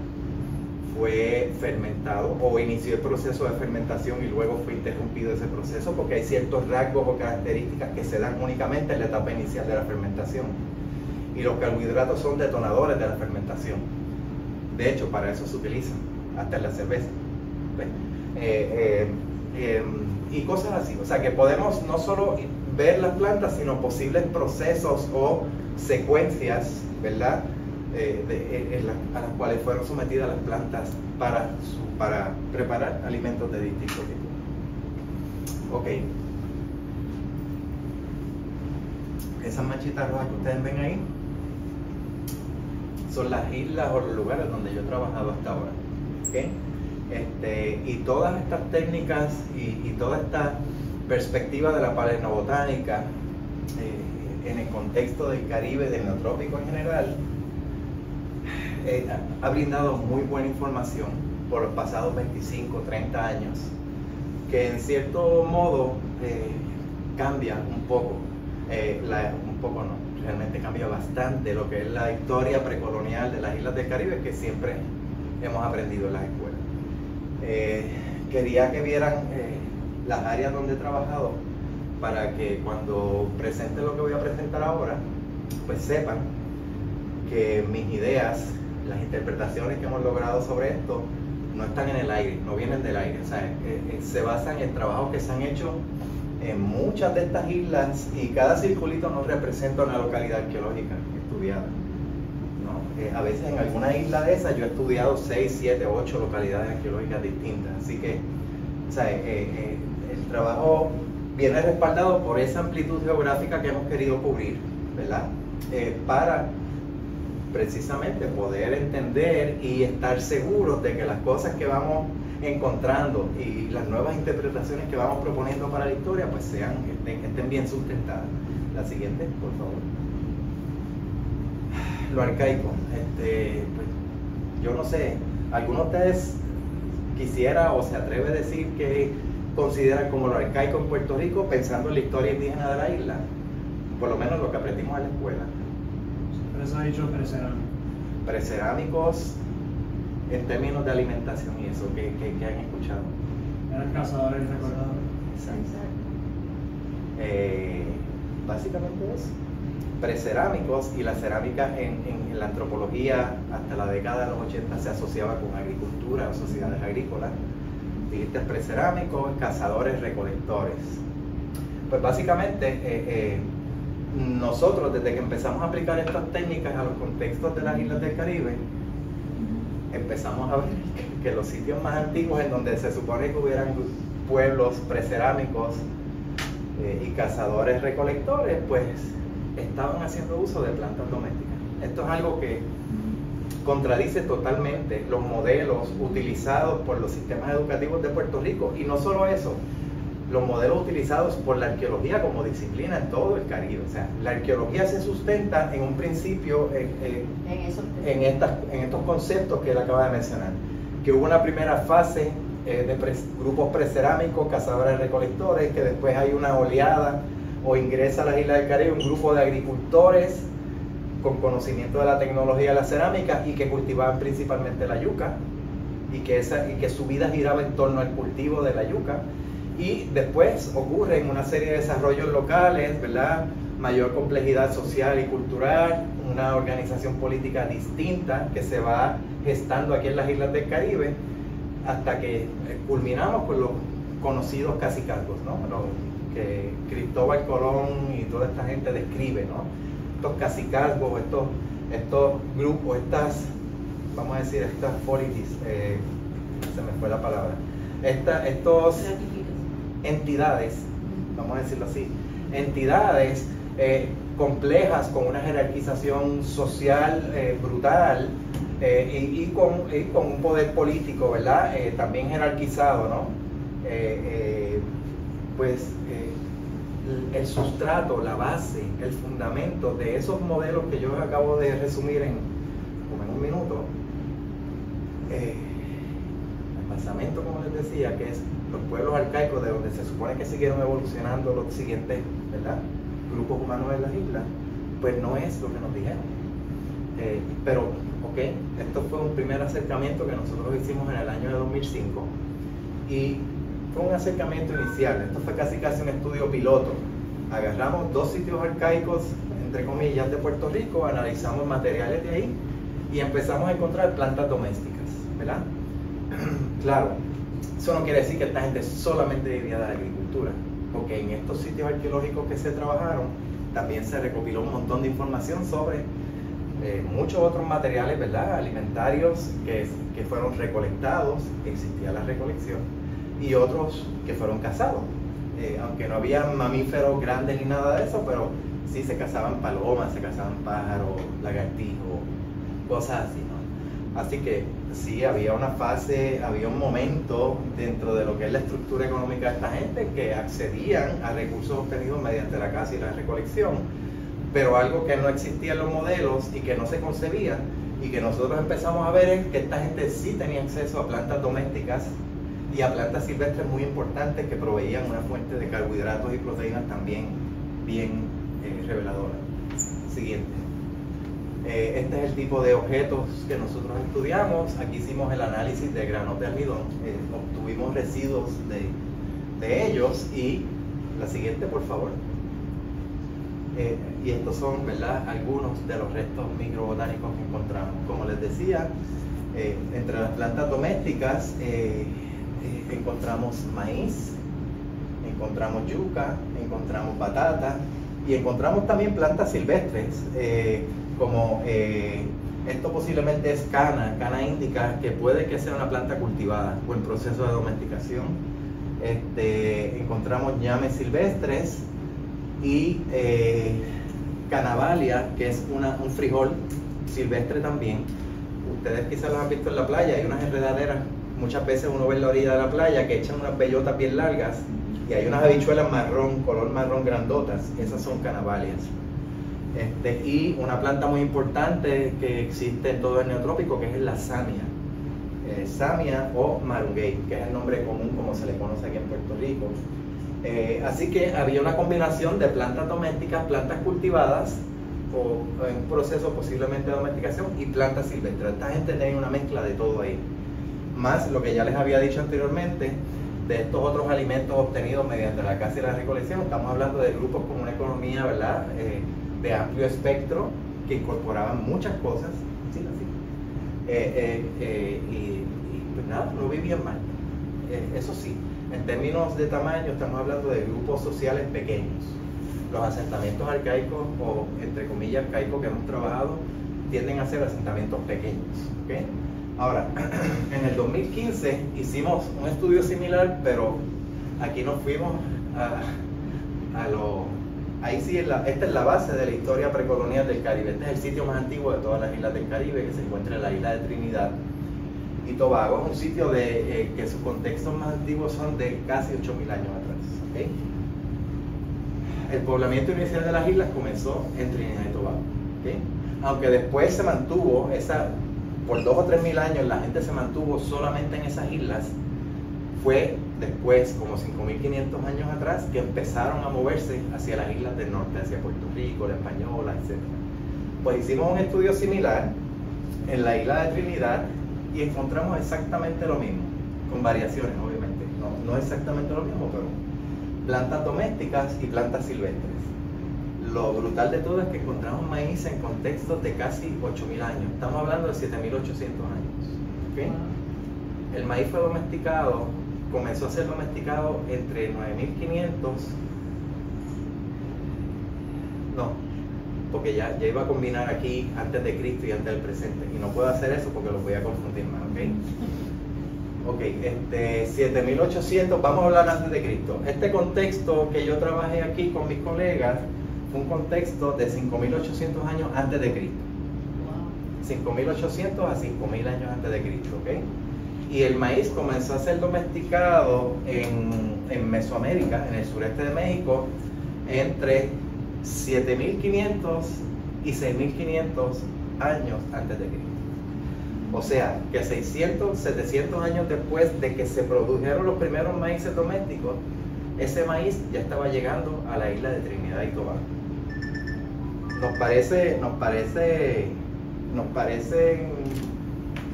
fue fermentado o inició el proceso de fermentación y luego fue interrumpido ese proceso, porque hay ciertos rasgos o características que se dan únicamente en la etapa inicial de la fermentación, y los carbohidratos son detonadores de la fermentación. De hecho, para eso se utilizan, hasta en la cerveza. Y cosas así. O sea que podemos no solo ver las plantas, sino posibles procesos o secuencias, ¿verdad? A las cuales fueron sometidas las plantas para preparar alimentos de distinto tipo. Ok. Esas manchitas rojas que ustedes ven ahí son las islas o los lugares donde yo he trabajado hasta ahora. ¿Okay? Y todas estas técnicas y toda esta perspectiva de la paleobotánica en el contexto del Caribe, del Neotrópico en general, ha brindado muy buena información por los pasados 25, 30 años, que en cierto modo cambia un poco, realmente cambia bastante lo que es la historia precolonial de las islas del Caribe, que siempre hemos aprendido en las escuelas. Quería que vieran las áreas donde he trabajado para que cuando presente lo que voy a presentar ahora, pues sepan que mis ideas, las interpretaciones que hemos logrado sobre esto, no están en el aire, no vienen del aire. O sea, se basan en trabajos que se han hecho en muchas de estas islas y cada circulito nos representa una localidad arqueológica estudiada, ¿no? A veces en alguna isla de esas yo he estudiado 6, 7, 8 localidades arqueológicas distintas. Así que, o sea, el trabajo viene respaldado por esa amplitud geográfica que hemos querido cubrir, ¿verdad? Para precisamente poder entender y estar seguros de que las cosas que vamos encontrando y las nuevas interpretaciones que vamos proponiendo para la historia pues estén bien sustentadas. La siguiente, por favor. Lo arcaico. Pues, yo no sé, ¿alguno de ustedes quisiera o se atreve a decir que consideran como lo arcaico en Puerto Rico pensando en la historia indígena de la isla? Por lo menos lo que aprendimos en la escuela. Pero eso ha dicho precerámicos. Precerámicos en términos de alimentación y eso, que han escuchado. Eran cazadores y recolectores. Exacto. Básicamente eso. Precerámicos, y la cerámica en la antropología hasta la década de los 80 se asociaba con agricultura o sociedades agrícolas. Dijiste precerámicos, cazadores, recolectores. Pues básicamente nosotros desde que empezamos a aplicar estas técnicas a los contextos de las islas del Caribe, empezamos a ver que los sitios más antiguos en donde se supone que hubieran pueblos precerámicos y cazadores recolectores, pues estaban haciendo uso de plantas domésticas. Esto es algo que contradice totalmente los modelos utilizados por los sistemas educativos de Puerto Rico, y no solo eso, los modelos utilizados por la arqueología como disciplina en todo el Caribe. O sea, la arqueología se sustenta en un principio en estos conceptos que él acaba de mencionar, que hubo una primera fase de grupos precerámicos, cazadores recolectores, que después hay una oleada o ingresa a las islas del Caribe un grupo de agricultores con conocimiento de la tecnología de la cerámica y que cultivaban principalmente la yuca, y que su vida giraba en torno al cultivo de la yuca. Y después ocurren una serie de desarrollos locales, ¿verdad? Mayor complejidad social y cultural, una organización política distinta que se va gestando aquí en las islas del Caribe, hasta que culminamos con los conocidos cacicazgos, ¿no? Que Cristóbal Colón y toda esta gente describe, ¿no? Estos cacicazgos, estos grupos, vamos a decir, estas polities, se me fue la palabra, estos entidades, vamos a decirlo así, entidades complejas con una jerarquización social brutal y con un poder político, ¿verdad? También jerarquizado, ¿no? El sustrato, la base, el fundamento de esos modelos que yo acabo de resumir como en un minuto, el basamento, como les decía, que es los pueblos arcaicos de donde se supone que siguieron evolucionando los siguientes, ¿verdad?, grupos humanos en las islas, pues no es lo que nos dijeron. Pero, ok, esto fue un primer acercamiento que nosotros hicimos en el año de 2005 y fue un acercamiento inicial. Esto fue casi un estudio piloto. Agarramos 2 sitios arcaicos, entre comillas, de Puerto Rico, analizamos materiales de ahí y empezamos a encontrar plantas domésticas, ¿verdad? Claro, eso no quiere decir que esta gente solamente vivía de la agricultura, porque en estos sitios arqueológicos que se trabajaron también se recopiló un montón de información sobre muchos otros materiales, ¿verdad?, alimentarios que fueron recolectados, existía la recolección, y otros que fueron cazados, aunque no había mamíferos grandes ni nada de eso, pero sí se cazaban palomas, se cazaban pájaros, lagartijos, cosas así, ¿no? Así que sí, había una fase, había un momento dentro de lo que es la estructura económica de esta gente que accedían a recursos obtenidos mediante la caza y la recolección, pero algo que no existía en los modelos y que no se concebía y que nosotros empezamos a ver es que esta gente sí tenía acceso a plantas domésticas y a plantas silvestres muy importantes que proveían una fuente de carbohidratos y proteínas también bien reveladora. Siguiente. Este es el tipo de objetos que nosotros estudiamos. Aquí hicimos el análisis de granos de almidón, obtuvimos residuos de ellos. Y la siguiente, por favor. Y estos son, ¿verdad?, algunos de los restos microbotánicos que encontramos. Como les decía, entre las plantas domésticas encontramos maíz, encontramos yuca, encontramos batata y encontramos también plantas silvestres, como esto posiblemente es cana índica, que puede que sea una planta cultivada o en proceso de domesticación. Encontramos ñames silvestres y canavalia, que es un frijol silvestre también. Ustedes quizás los han visto en la playa, hay unas enredaderas, muchas veces uno ve en la orilla de la playa que echan unas bellotas bien largas y hay unas habichuelas color marrón grandotas, esas son canavalias. Y una planta muy importante que existe en todo el neotrópico, que es la samia. Samia o marunguey, que es el nombre común como se le conoce aquí en Puerto Rico. Así que había una combinación de plantas domésticas, plantas cultivadas o en proceso posiblemente de domesticación y plantas silvestres. Esta gente tenía una mezcla de todo ahí, más lo que ya les había dicho anteriormente de estos otros alimentos obtenidos mediante la caza y la recolección. Estamos hablando de grupos con una economía, ¿verdad?, de amplio espectro, que incorporaban muchas cosas, ¿sí? Y pues nada, no vivían mal. Eso sí, en términos de tamaño estamos hablando de grupos sociales pequeños. Los asentamientos arcaicos, o entre comillas arcaicos, que hemos trabajado, tienden a ser asentamientos pequeños, ¿okay? Ahora, en el 2015 hicimos un estudio similar, pero aquí nos fuimos ahí sí, esta es la base de la historia precolonial del Caribe. Este es el sitio más antiguo de todas las islas del Caribe, que se encuentra en la isla de Trinidad y Tobago. Es un sitio que sus contextos más antiguos son de casi 8.000 años atrás, ¿okay? El poblamiento inicial de las islas comenzó en Trinidad y Tobago, ¿okay? Aunque después se mantuvo por 2.000 o 3.000 años la gente se mantuvo solamente en esas islas. Fue después, como 5.500 años atrás, que empezaron a moverse hacia las islas del norte, hacia Puerto Rico, la Española, etc. Pues hicimos un estudio similar en la isla de Trinidad y encontramos exactamente lo mismo, con variaciones obviamente, no exactamente lo mismo, pero plantas domésticas y plantas silvestres. Lo brutal de todo es que encontramos maíz en contextos de casi 8.000 años, estamos hablando de 7.800 años, ¿okay? el maíz fue domesticado, comenzó a ser domesticado entre 9500, no, porque ya iba a combinar aquí antes de Cristo y antes del presente, y no puedo hacer eso porque los voy a confundir más, ¿ok? Ok, 7800, vamos a hablar antes de Cristo. Este contexto que yo trabajé aquí con mis colegas fue un contexto de 5800 años antes de Cristo. 5800 a 5000 años antes de Cristo, ¿ok? Y el maíz comenzó a ser domesticado en Mesoamérica, en el sureste de México, entre 7500 y 6500 años antes de Cristo. O sea, que 600, 700 años después de que se produjeron los primeros maíces domésticos, ese maíz ya estaba llegando a la isla de Trinidad y Tobago. Nos parecen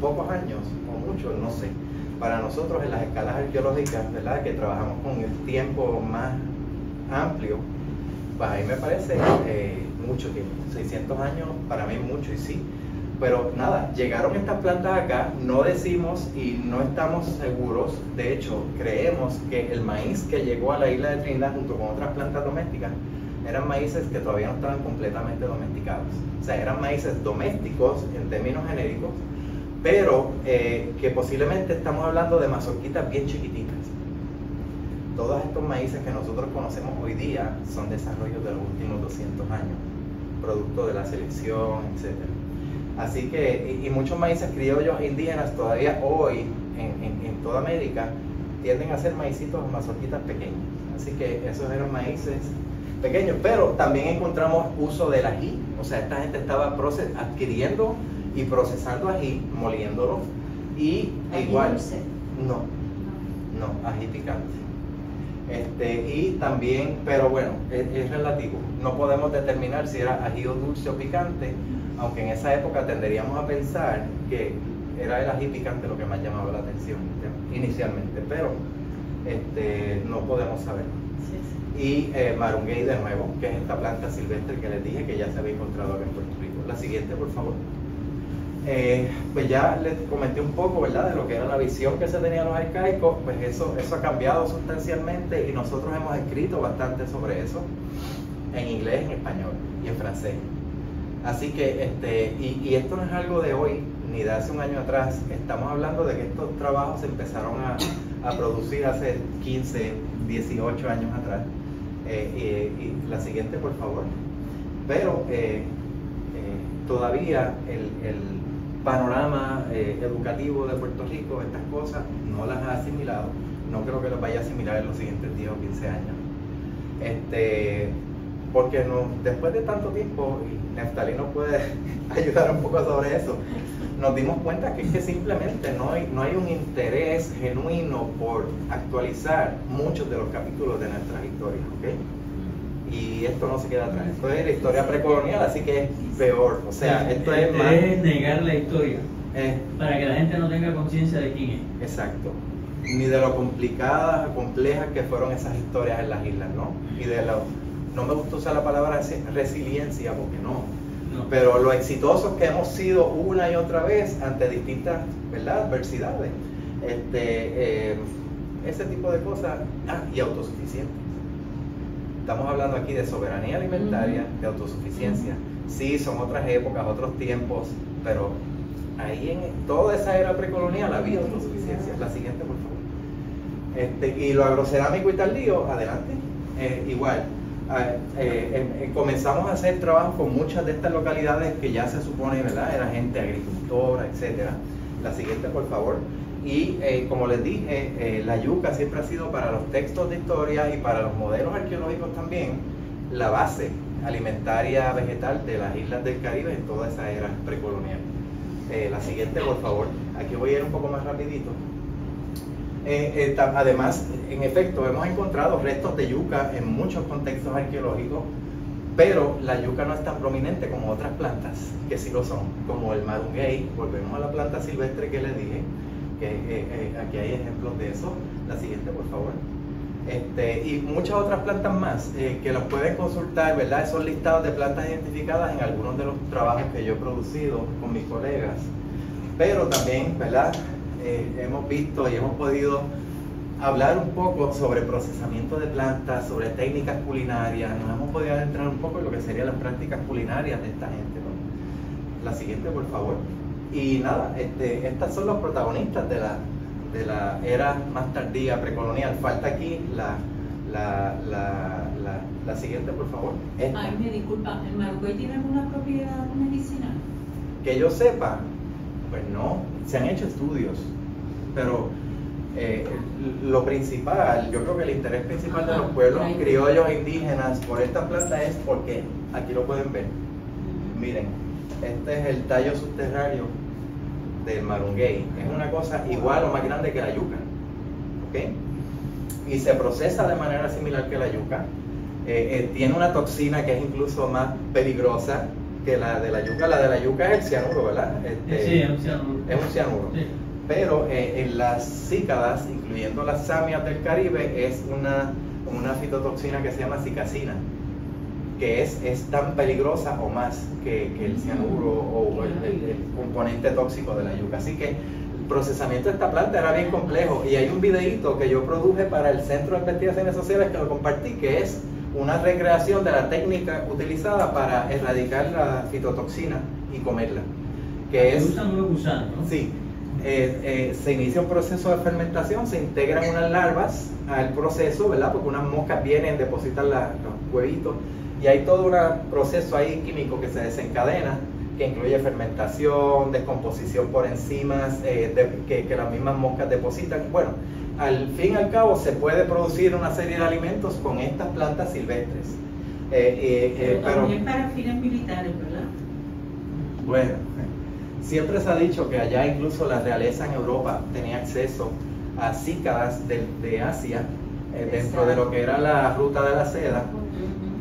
pocos años o muchos, no sé. Para nosotros en las escalas arqueológicas, ¿verdad?, que trabajamos con el tiempo más amplio, pues ahí me parece mucho tiempo. 600 años para mí mucho, y sí. Pero nada, llegaron estas plantas acá, no decimos y no estamos seguros, de hecho creemos que el maíz que llegó a la isla de Trinidad junto con otras plantas domésticas eran maíces que todavía no estaban completamente domesticados. O sea, eran maíces domésticos en términos genéricos, pero que posiblemente estamos hablando de mazorquitas bien chiquititas. Todos estos maíces que nosotros conocemos hoy día son desarrollos de los últimos 200 años, producto de la selección, etc. Así que, y muchos maíces criollos indígenas todavía hoy en toda América tienden a ser maicitos o mazorquitas pequeñas. Así que esos eran maíces pequeños, pero también encontramos uso del ají. O sea, esta gente estaba adquiriendo y procesando ají, moliéndolo, y ¿Ají igual dulce? no, ají picante. Y también, pero bueno, es relativo. No podemos determinar si era ají dulce o picante, aunque en esa época tenderíamos a pensar que era el ají picante lo que más llamaba la atención inicialmente, pero no podemos saber. Y marunguey de nuevo, que es esta planta silvestre que les dije que ya se había encontrado acá en Puerto Rico. La siguiente, por favor. Pues ya les comenté un poco, ¿verdad?, de lo que era la visión que se tenía los arcaicos. Pues eso ha cambiado sustancialmente, y nosotros hemos escrito bastante sobre eso en inglés, en español y en francés. Así que y esto no es algo de hoy ni de hace un año atrás. Estamos hablando de que estos trabajos se empezaron a producir hace 15, 18 años atrás. Y la siguiente, por favor. Pero todavía el panorama educativo de Puerto Rico, estas cosas no las ha asimilado. No creo que las vaya a asimilar en los siguientes 10 o 15 años. Porque después de tanto tiempo, y Neftalí nos puede ayudar un poco sobre eso, nos dimos cuenta que es que simplemente no hay un interés genuino por actualizar muchos de los capítulos de nuestras historias, ¿ok? Y esto no se queda atrás. Esto es la historia precolonial, así que es peor. O sea, esto es más... Es negar la historia, para que la gente no tenga conciencia de quién es. Exacto. Ni de lo complicadas o complejas que fueron esas historias en las islas, ¿no? Y de no me gusta usar la palabra resiliencia, porque no. Pero lo exitosos que hemos sido una y otra vez ante distintas, ¿verdad?, adversidades. Ese tipo de cosas. Y autosuficientes. Estamos hablando aquí de soberanía alimentaria, de autosuficiencia. Sí, son otras épocas, otros tiempos, pero ahí en toda esa era precolonial había autosuficiencia. La siguiente, por favor. Y lo agrocerámico y tardío, adelante. Igual. Comenzamos a hacer trabajo con muchas de estas localidades que ya se supone, ¿verdad?, era gente agricultora, etcétera. La siguiente, por favor. Y como les dije, la yuca siempre ha sido para los textos de historia y para los modelos arqueológicos también la base alimentaria vegetal de las islas del Caribe en toda esa era precolonial. La siguiente, por favor. Aquí voy a ir un poco más rapidito. Además, en efecto, hemos encontrado restos de yuca en muchos contextos arqueológicos, pero la yuca no es tan prominente como otras plantas que sí lo son, como el marunguey. Volvemos a la planta silvestre que les dije, que aquí hay ejemplos de eso. La siguiente, por favor. Y muchas otras plantas más que los pueden consultar, ¿verdad? Esos listados de plantas identificadas en algunos de los trabajos que yo he producido con mis colegas. Pero también, ¿verdad?, hemos visto y hemos podido hablar un poco sobre procesamiento de plantas, sobre técnicas culinarias, nos hemos podido adentrar un poco en lo que serían las prácticas culinarias de esta gente, ¿no? La siguiente, por favor. Y nada, estas son los protagonistas de la era más tardía precolonial. Falta aquí la siguiente, por favor. Esta. Ay, me disculpa, ¿el margüey tiene alguna propiedad medicinal? Que yo sepa, pues no, se han hecho estudios, pero lo principal, yo creo que el interés principal de los pueblos criollos e indígenas por esta planta es porque, aquí lo pueden ver, miren, este es el tallo subterráneo del marunguey, es una cosa igual o más grande que la yuca, ¿ok? Y se procesa de manera similar que la yuca, tiene una toxina que es incluso más peligrosa que la de la yuca. La de la yuca es el cianuro, ¿verdad? Sí, es un cianuro. Es un cianuro. Sí. Pero en las cícadas, incluyendo las samias del Caribe, es una fitotoxina que se llama cicacina, que es tan peligrosa o más que el cianuro o el componente tóxico de la yuca. Así que el procesamiento de esta planta era bien complejo, y hay un videíto que yo produje para el Centro de Investigaciones Sociales que lo compartí, que es una recreación de la técnica utilizada para erradicar la fitotoxina y comerla. Que es, usan unos gusanos, ¿no? Sí. Se inicia un proceso de fermentación, se integran unas larvas al proceso, ¿verdad? Porque unas moscas vienen, depositan los huevitos, y hay todo un proceso ahí químico que se desencadena, que incluye fermentación, descomposición por enzimas que las mismas moscas depositan. Bueno, al fin y al cabo se puede producir una serie de alimentos con estas plantas silvestres. Pero también para fines militares, ¿verdad? Bueno, siempre se ha dicho que allá incluso la realeza en Europa tenía acceso a cícadas de Asia, dentro de lo que era la ruta de la seda,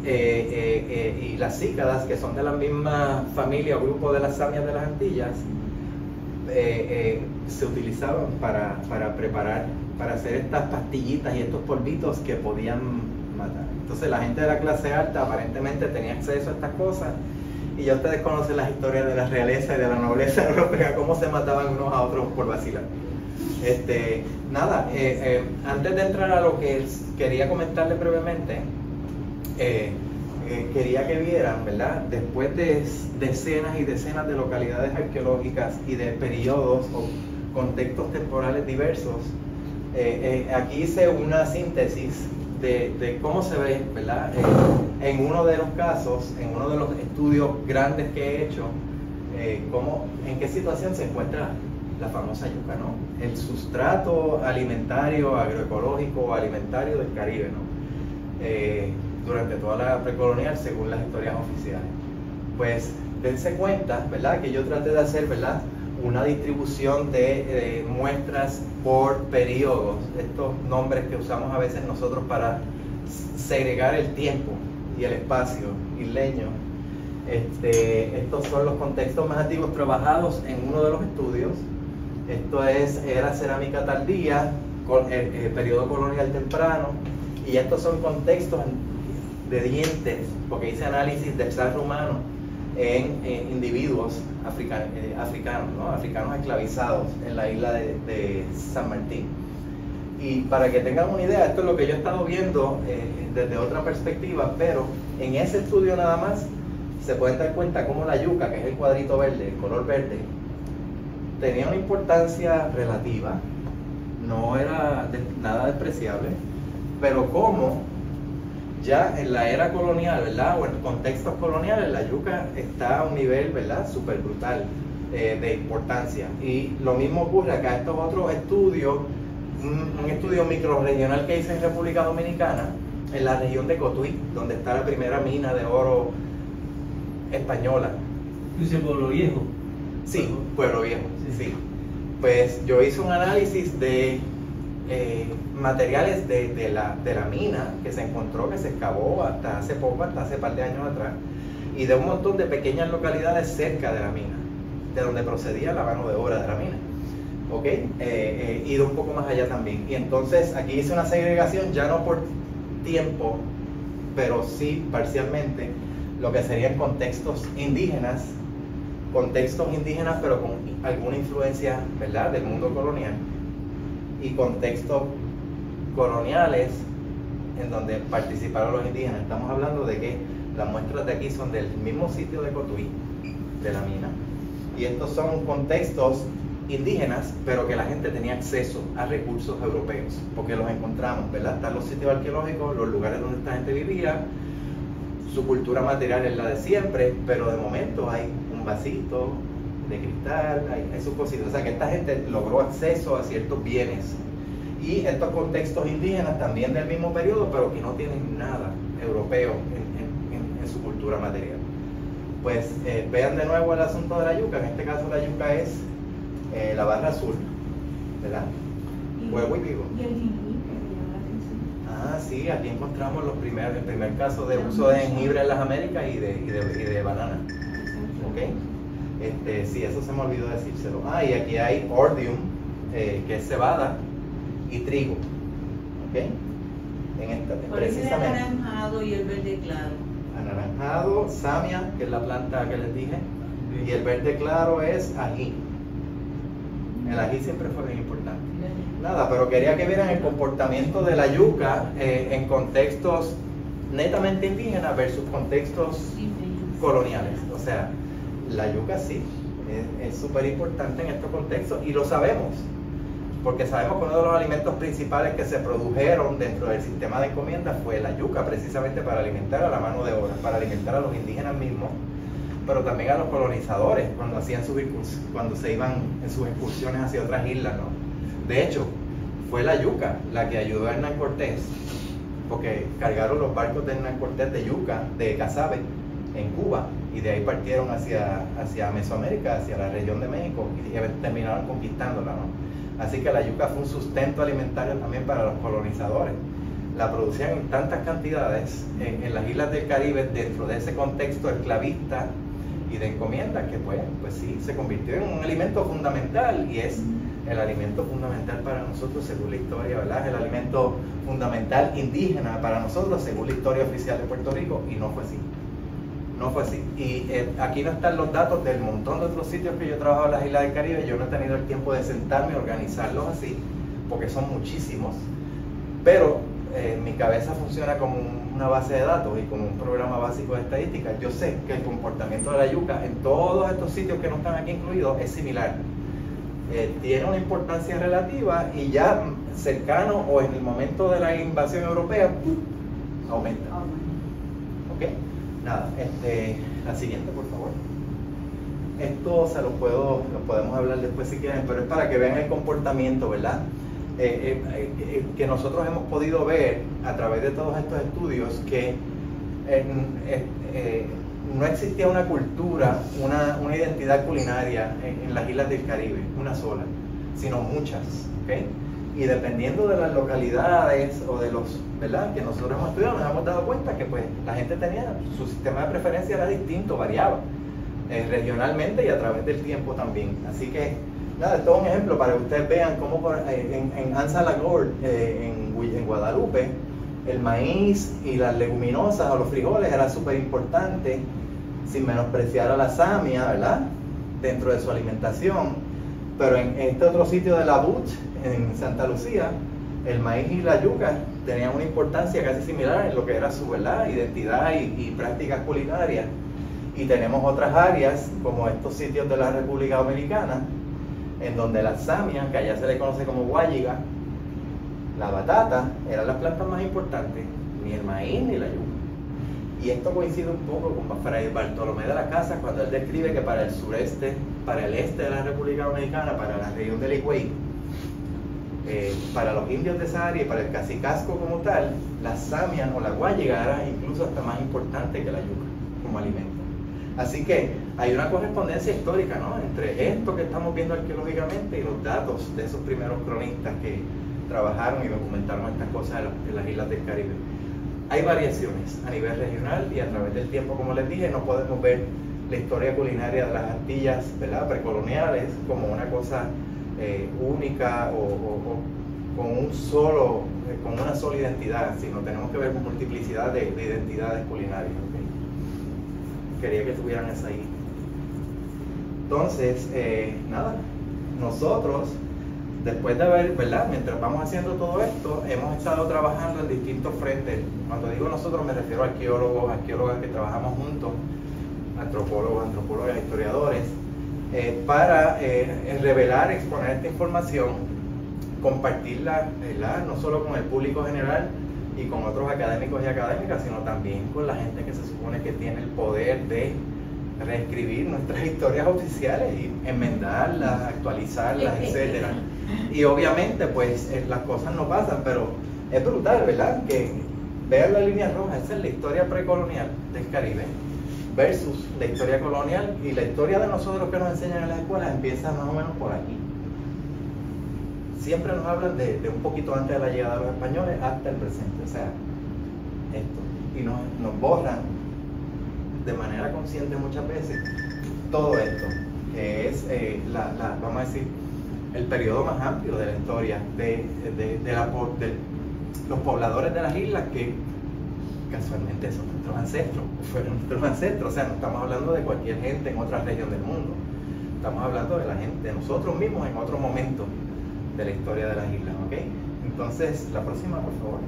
y las cícadas, que son de la misma familia o grupo de las samias de las Antillas, se utilizaban para preparar, para hacer estas pastillitas y estos polvitos que podían matar. Entonces la gente de la clase alta aparentemente tenía acceso a estas cosas, y ya ustedes conocen las historias de la realeza y de la nobleza europea, cómo se mataban unos a otros por vacilar. Antes de entrar a lo que quería comentarles brevemente, quería que vieran, ¿verdad? Después de decenas y decenas de localidades arqueológicas y de periodos o contextos temporales diversos, aquí hice una síntesis de cómo se ve, ¿verdad? En uno de los casos, en uno de los estudios grandes que he hecho, en qué situación se encuentra la famosa yuca, ¿no? El sustrato alimentario, agroecológico o alimentario del Caribe, ¿no? Durante toda la precolonial, según las historias oficiales. Pues dense cuenta, ¿verdad?, que yo traté de hacer, ¿verdad?, una distribución de muestras por periodos, estos nombres que usamos a veces nosotros para segregar el tiempo y el espacio isleño. Estos son los contextos más antiguos trabajados en uno de los estudios. Esto era cerámica tardía, periodo colonial temprano, y estos son contextos de dientes, porque hice análisis del sarro humano en individuos africanos, ¿no? Africanos esclavizados en la isla de San Martín. Y para que tengan una idea, esto es lo que yo he estado viendo desde otra perspectiva, pero en ese estudio nada más se pueden dar cuenta cómo la yuca, que es el cuadrito verde, el color verde, tenía una importancia relativa, no era nada despreciable, pero cómo ya en la era colonial, ¿verdad?, o en contextos coloniales, la yuca está a un nivel, ¿verdad?, súper brutal de importancia. Y lo mismo ocurre acá. Estos otros estudios, un estudio microrregional que hice en República Dominicana, en la región de Cotuí, donde está la primera mina de oro española. ¿Dice Pueblo Viejo? Sí, Pueblo Viejo, sí. Pues yo hice un análisis de materiales de la mina que se encontró, que se excavó hasta hace poco, hasta hace par de años atrás, y de un montón de pequeñas localidades cerca de la mina, de donde procedía la mano de obra de la mina, ¿ok? Y de un poco más allá también. Y entonces aquí hice una segregación, ya no por tiempo, pero sí parcialmente, lo que serían contextos indígenas contextos indígenas pero con alguna influencia, ¿verdad?, del mundo colonial, y contextos coloniales en donde participaron los indígenas. Estamos hablando de que las muestras de aquí son del mismo sitio de Cotuí, de la mina, y estos son contextos indígenas, pero que la gente tenía acceso a recursos europeos, porque los encontramos, ¿verdad? Están los sitios arqueológicos, los lugares donde esta gente vivía, su cultura material es la de siempre, pero de momento hay un vasito de cristal, hay sus cositas, o sea que esta gente logró acceso a ciertos bienes. Y estos contextos indígenas también del mismo periodo, pero que no tienen nada europeo en su cultura material. Pues vean de nuevo el asunto de la yuca. En este caso la yuca es la barra azul, ¿verdad? Huevo y vivo. ¿Y el jengibre me llama la atención? Ah, sí, aquí encontramos el primer caso de uso de jengibre en las Américas y de banana. ¿Ok? Sí, eso se me olvidó decírselo. Ah, y aquí hay ordium, que es cebada, y trigo. ¿Ok? ¿Cuál es el Precisamente. anaranjado y el verde claro? Anaranjado, samia, que es la planta que les dije, y el verde claro es ají. El ají siempre fue bien importante. Nada, pero quería que vieran el comportamiento de la yuca en contextos netamente indígenas versus contextos coloniales. O sea, la yuca sí es súper importante en estos contextos, y lo sabemos, porque sabemos que uno de los alimentos principales que se produjeron dentro del sistema de encomiendas fue la yuca, precisamente para alimentar a la mano de obra, para alimentar a los indígenas mismos, pero también a los colonizadores cuando se iban en sus excursiones hacia otras islas, ¿no? De hecho, fue la yuca la que ayudó a Hernán Cortés, porque cargaron los barcos de Hernán Cortés de yuca, de casabe, en Cuba, y de ahí partieron hacia Mesoamérica, hacia la región de México, y terminaron conquistándola, ¿no? Así que la yuca fue un sustento alimentario también para los colonizadores. La producían en tantas cantidades en las islas del Caribe, dentro de ese contexto esclavista y de encomiendas, que pues sí, se convirtió en un alimento fundamental, y es el alimento fundamental para nosotros según la historia, ¿verdad? Es el alimento fundamental indígena para nosotros según la historia oficial de Puerto Rico, y no fue así. No fue así. Y aquí no están los datos del montón de otros sitios que yo he trabajado en las islas del Caribe. Yo no he tenido el tiempo de sentarme y organizarlos así, porque son muchísimos. Pero mi cabeza funciona como una base de datos y como un programa básico de estadística. Yo sé que el comportamiento de la yuca en todos estos sitios que no están aquí incluidos es similar. Tiene una importancia relativa, y ya cercano o en el momento de la invasión europea, aumenta. ¿Ok? Nada, la siguiente, por favor. Esto lo podemos hablar después si quieren, pero es para que vean el comportamiento, ¿verdad? Que nosotros hemos podido ver a través de todos estos estudios que no existía una cultura, una identidad culinaria en las islas del Caribe, una sola, sino muchas, ¿ok? Y dependiendo de las localidades o de los, ¿verdad?, que nosotros hemos estudiado, nos hemos dado cuenta que pues la gente tenía, su sistema de preferencia era distinto, variaba regionalmente y a través del tiempo también. Así que, nada, esto es un ejemplo para que ustedes vean cómo en Anza-la-Gorge, en Guadalupe, el maíz y las leguminosas o los frijoles eran súper importantes, sin menospreciar a la samia, ¿verdad?, dentro de su alimentación. Pero en este otro sitio de la Butte, en Santa Lucía, el maíz y la yuca tenían una importancia casi similar en lo que era su, ¿verdad?, identidad y prácticas culinarias. Y tenemos otras áreas, como estos sitios de la República Dominicana, en donde la samia, que allá se le conoce como guayiga, la batata, eran las plantas más importantes, ni el maíz ni la yuca. Y esto coincide un poco con Fray Bartolomé de la Casa, cuando él describe que para el sureste, para el este de la República Dominicana, para la región del Higüey, para los indios de esa área y para el cacicazgo como tal, la samia o la guayiga era incluso hasta más importante que la yuca como alimento. Así que hay una correspondencia histórica, ¿no?, entre esto que estamos viendo arqueológicamente y los datos de esos primeros cronistas que trabajaron y documentaron estas cosas en las islas del Caribe. Hay variaciones a nivel regional y a través del tiempo, como les dije, no podemos ver la historia culinaria de las Antillas, ¿verdad?, precoloniales como una cosa única o con una sola identidad, sino tenemos que ver con multiplicidad de identidades culinarias. ¿Okay? Quería que tuvieran esa ahí. Entonces, nada, nosotros, después de haber, ¿verdad? Mientras vamos haciendo todo esto, hemos estado trabajando en distintos frentes. Cuando digo nosotros me refiero a arqueólogos, arqueólogas que trabajamos juntos, antropólogos, antropólogas, historiadores, para revelar, exponer esta información, compartirla, ¿verdad? No solo con el público general y con otros académicos y académicas, sino también con la gente que se supone que tiene el poder de reescribir nuestras historias oficiales y enmendarlas, actualizarlas, etcétera. Y obviamente pues las cosas no pasan, pero es brutal, ¿verdad? Que vean la línea roja, esa es la historia precolonial del Caribe versus la historia colonial, y la historia de nosotros que nos enseñan en las escuelas empieza más o menos por aquí. Siempre nos hablan de un poquito antes de la llegada de los españoles hasta el presente, o sea, esto, y nos borran de manera consciente muchas veces todo esto, que es vamos a decir, el periodo más amplio de la historia de los pobladores de las islas, que casualmente son nuestros ancestros, fueron nuestros ancestros. O sea, no estamos hablando de cualquier gente en otra región del mundo, estamos hablando de la gente, de nosotros mismos en otro momento de la historia de las islas, ¿ok? Entonces, la próxima, por favor.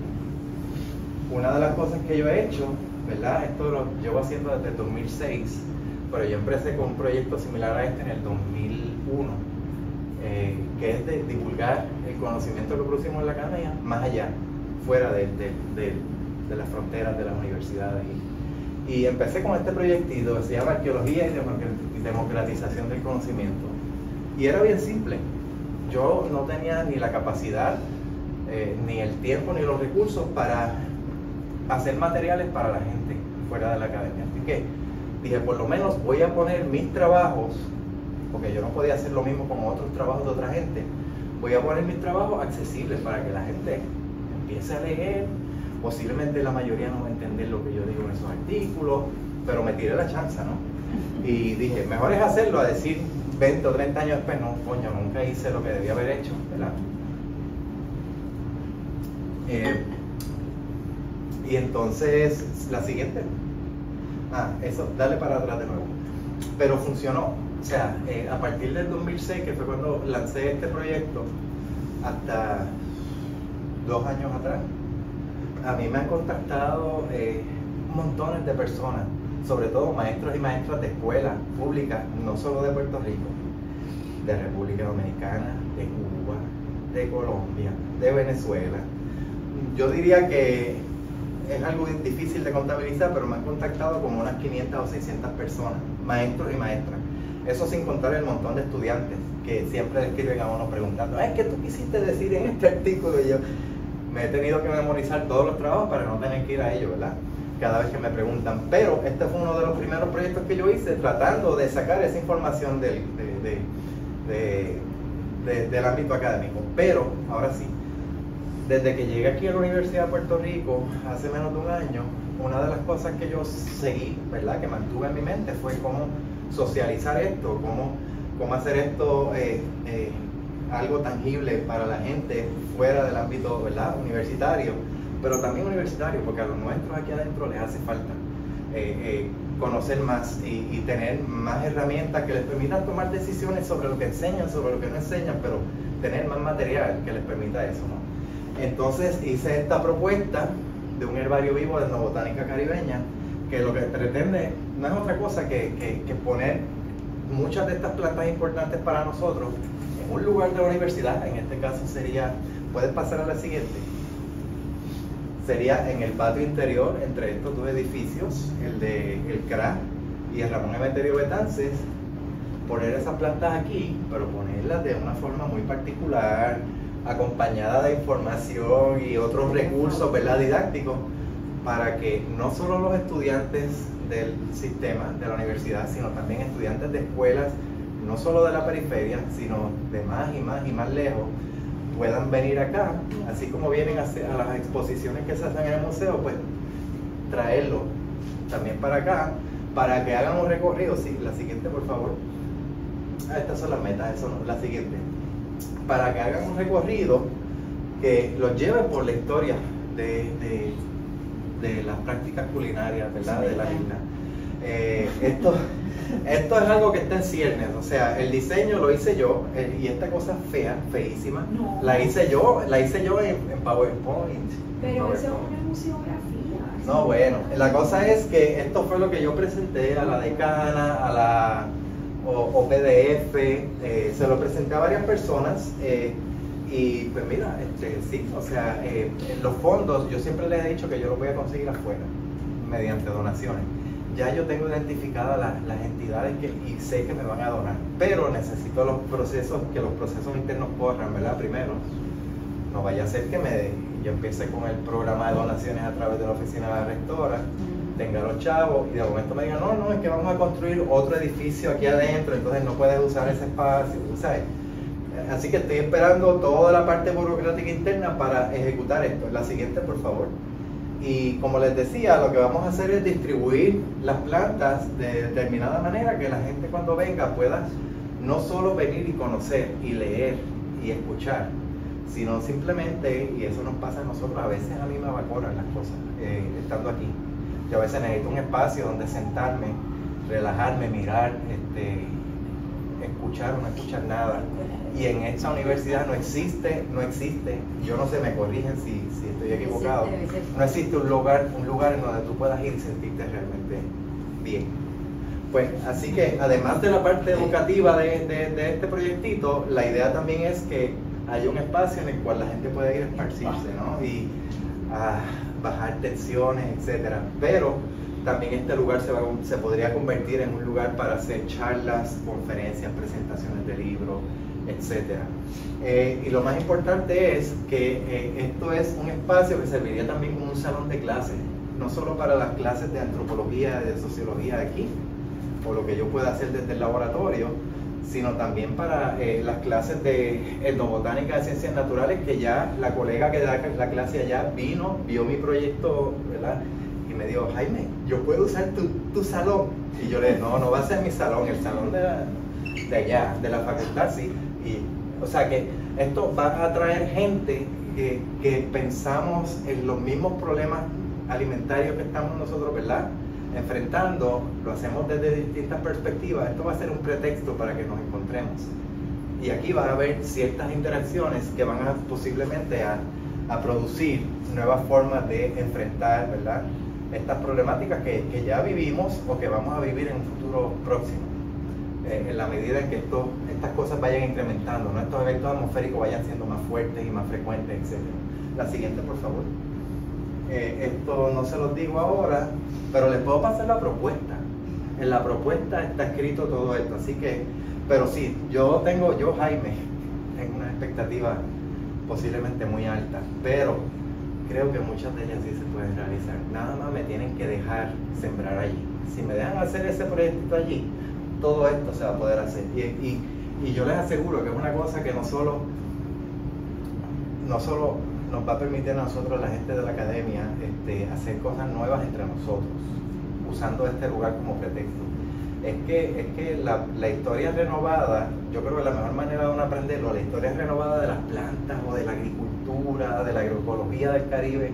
Una de las cosas que yo he hecho, ¿verdad? Esto lo llevo haciendo desde el 2006, pero yo empecé con un proyecto similar a este en el 2001, que es de divulgar el conocimiento que producimos en la academia más allá, fuera de las fronteras de las universidades. Y empecé con este proyectito que se llama Arqueología y Democratización del Conocimiento. Y era bien simple. Yo no tenía ni la capacidad, ni el tiempo, ni los recursos para hacer materiales para la gente fuera de la academia. Así que dije, por lo menos voy a poner mis trabajos, porque yo no podía hacer lo mismo con otros trabajos de otra gente, voy a poner mis trabajos accesibles para que la gente empiece a leer. Posiblemente la mayoría no va a entender lo que yo digo en esos artículos, pero me tiré la chanza, ¿no? Y dije, mejor es hacerlo a decir 20 o 30 años después, no, coño, nunca hice lo que debía haber hecho, ¿verdad? Y entonces, la siguiente. Eso, dale para atrás de nuevo. Pero funcionó. O sea, a partir del 2006, que fue cuando lancé este proyecto, hasta 2 años atrás, a mí me han contactado montones de personas, sobre todo maestros y maestras de escuelas públicas, no solo de Puerto Rico, de República Dominicana, de Cuba, de Colombia, de Venezuela. Yo diría que es algo difícil de contabilizar, pero me han contactado como unas 500 o 600 personas, maestros y maestras. Eso sin contar el montón de estudiantes que siempre le escriben a uno preguntando, ¿qué tú quisiste decir en este artículo? Y yo me he tenido que memorizar todos los trabajos para no tener que ir a ellos, ¿verdad? Cada vez que me preguntan. Pero este fue uno de los primeros proyectos que yo hice, tratando de sacar esa información del ámbito académico. Pero, ahora sí, desde que llegué aquí a la Universidad de Puerto Rico, hace menos de un año, una de las cosas que yo seguí, ¿verdad?, que mantuve en mi mente, fue cómo socializar esto, cómo hacer esto algo tangible para la gente fuera del ámbito, ¿verdad?, universitario, pero también universitario, porque a los nuestros aquí adentro les hace falta conocer más y tener más herramientas que les permitan tomar decisiones sobre lo que enseñan, sobre lo que no enseñan, pero tener más material que les permita eso, ¿no? Entonces hice esta propuesta de un herbario vivo de etnobotánica caribeña, que lo que pretende no es otra cosa que poner muchas de estas plantas importantes para nosotros en un lugar de la universidad. En este caso sería, puedes pasar a la siguiente, sería en el patio interior entre estos dos edificios, el de el CRA y el Ramón Emeterio Betances, poner esas plantas aquí, pero ponerlas de una forma muy particular, acompañada de información y otros recursos, ¿verdad?, didácticos, para que no solo los estudiantes del sistema de la universidad, sino también estudiantes de escuelas, no solo de la periferia, sino de más y más y más lejos, puedan venir acá, así como vienen a las exposiciones que se hacen en el museo, pues traerlo también para acá, para que hagan un recorrido. Sí, la siguiente, por favor. Estas son las metas, eso no, la siguiente. Para que hagan un recorrido que los lleve por la historia de las prácticas culinarias, ¿verdad?, de la isla. Esto es algo que está en ciernes, o sea, el diseño lo hice yo, y esta cosa fea, feísima, No. la hice yo en PowerPoint. Pero eso es una museografía. No, bueno, la cosa es que esto fue lo que yo presenté a la decana, a la OPDF, se lo presenté a varias personas, y pues mira, sí, o sea, los fondos, yo siempre les he dicho que yo los voy a conseguir afuera, mediante donaciones. Ya yo tengo identificadas las entidades y sé que me van a donar, pero necesito que los procesos internos corran, ¿verdad? Primero, no vaya a ser que yo empiece con el programa de donaciones a través de la oficina de la rectora, tenga los chavos y de momento me digan, no, es que vamos a construir otro edificio aquí adentro, entonces no puedes usar ese espacio, ¿sabes? Así que estoy esperando toda la parte burocrática interna para ejecutar esto. La siguiente, por favor. Y como les decía, lo que vamos a hacer es distribuir las plantas de determinada manera que la gente cuando venga pueda no solo venir y conocer y leer y escuchar, sino simplemente, y eso nos pasa a nosotros, a veces a mí me evaporan las cosas estando aquí. Yo a veces necesito un espacio donde sentarme, relajarme, mirar, escuchar o no escuchar nada. Y en esta universidad no existe, yo no sé, me corrigen si estoy equivocado, no existe un lugar en donde tú puedas ir y sentirte realmente bien. Pues así que además de la parte educativa de este proyectito, la idea también es que haya un espacio en el cual la gente pueda ir a esparcirse, ¿no? Y a bajar tensiones, etcétera. Pero también este lugar se podría convertir en un lugar para hacer charlas, conferencias, presentaciones de libros, etcétera. Y lo más importante es que esto es un espacio que serviría también como un salón de clases, no solo para las clases de antropología, de sociología de aquí, o lo que yo pueda hacer desde el laboratorio, sino también para las clases de etnobotánica de ciencias naturales, que ya la colega que da la clase allá vio mi proyecto, ¿verdad? Y me dijo, Jaime, yo puedo usar tu salón. Y yo le dije, no va a ser mi salón, el salón de allá, de la facultad, sí. O sea que esto va a atraer gente que pensamos en los mismos problemas alimentarios que estamos nosotros, ¿verdad?, enfrentando, lo hacemos desde distintas perspectivas. Esto va a ser un pretexto para que nos encontremos. Y aquí va a haber ciertas interacciones que van a posiblemente a producir nuevas formas de enfrentar, ¿verdad?, estas problemáticas que ya vivimos o que vamos a vivir en un futuro próximo. En la medida en que estas cosas vayan incrementando, ¿no?, estos eventos atmosféricos vayan siendo más fuertes y más frecuentes, etc. La siguiente, por favor. Esto no se los digo ahora, pero les puedo pasar la propuesta. En la propuesta está escrito todo esto, así que, pero sí, yo Jaime, tengo una expectativa posiblemente muy alta, pero creo que muchas de ellas sí se pueden realizar. Nada más me tienen que dejar sembrar allí. Si me dejan hacer ese proyecto allí, todo esto se va a poder hacer. Y yo les aseguro que es una cosa que no solo nos va a permitir a nosotros, la gente de la academia, hacer cosas nuevas entre nosotros, usando este lugar como pretexto. Es que la historia renovada, yo creo que la mejor manera de uno aprenderlo, la historia renovada de las plantas o de la agricultura, de la agroecología del Caribe,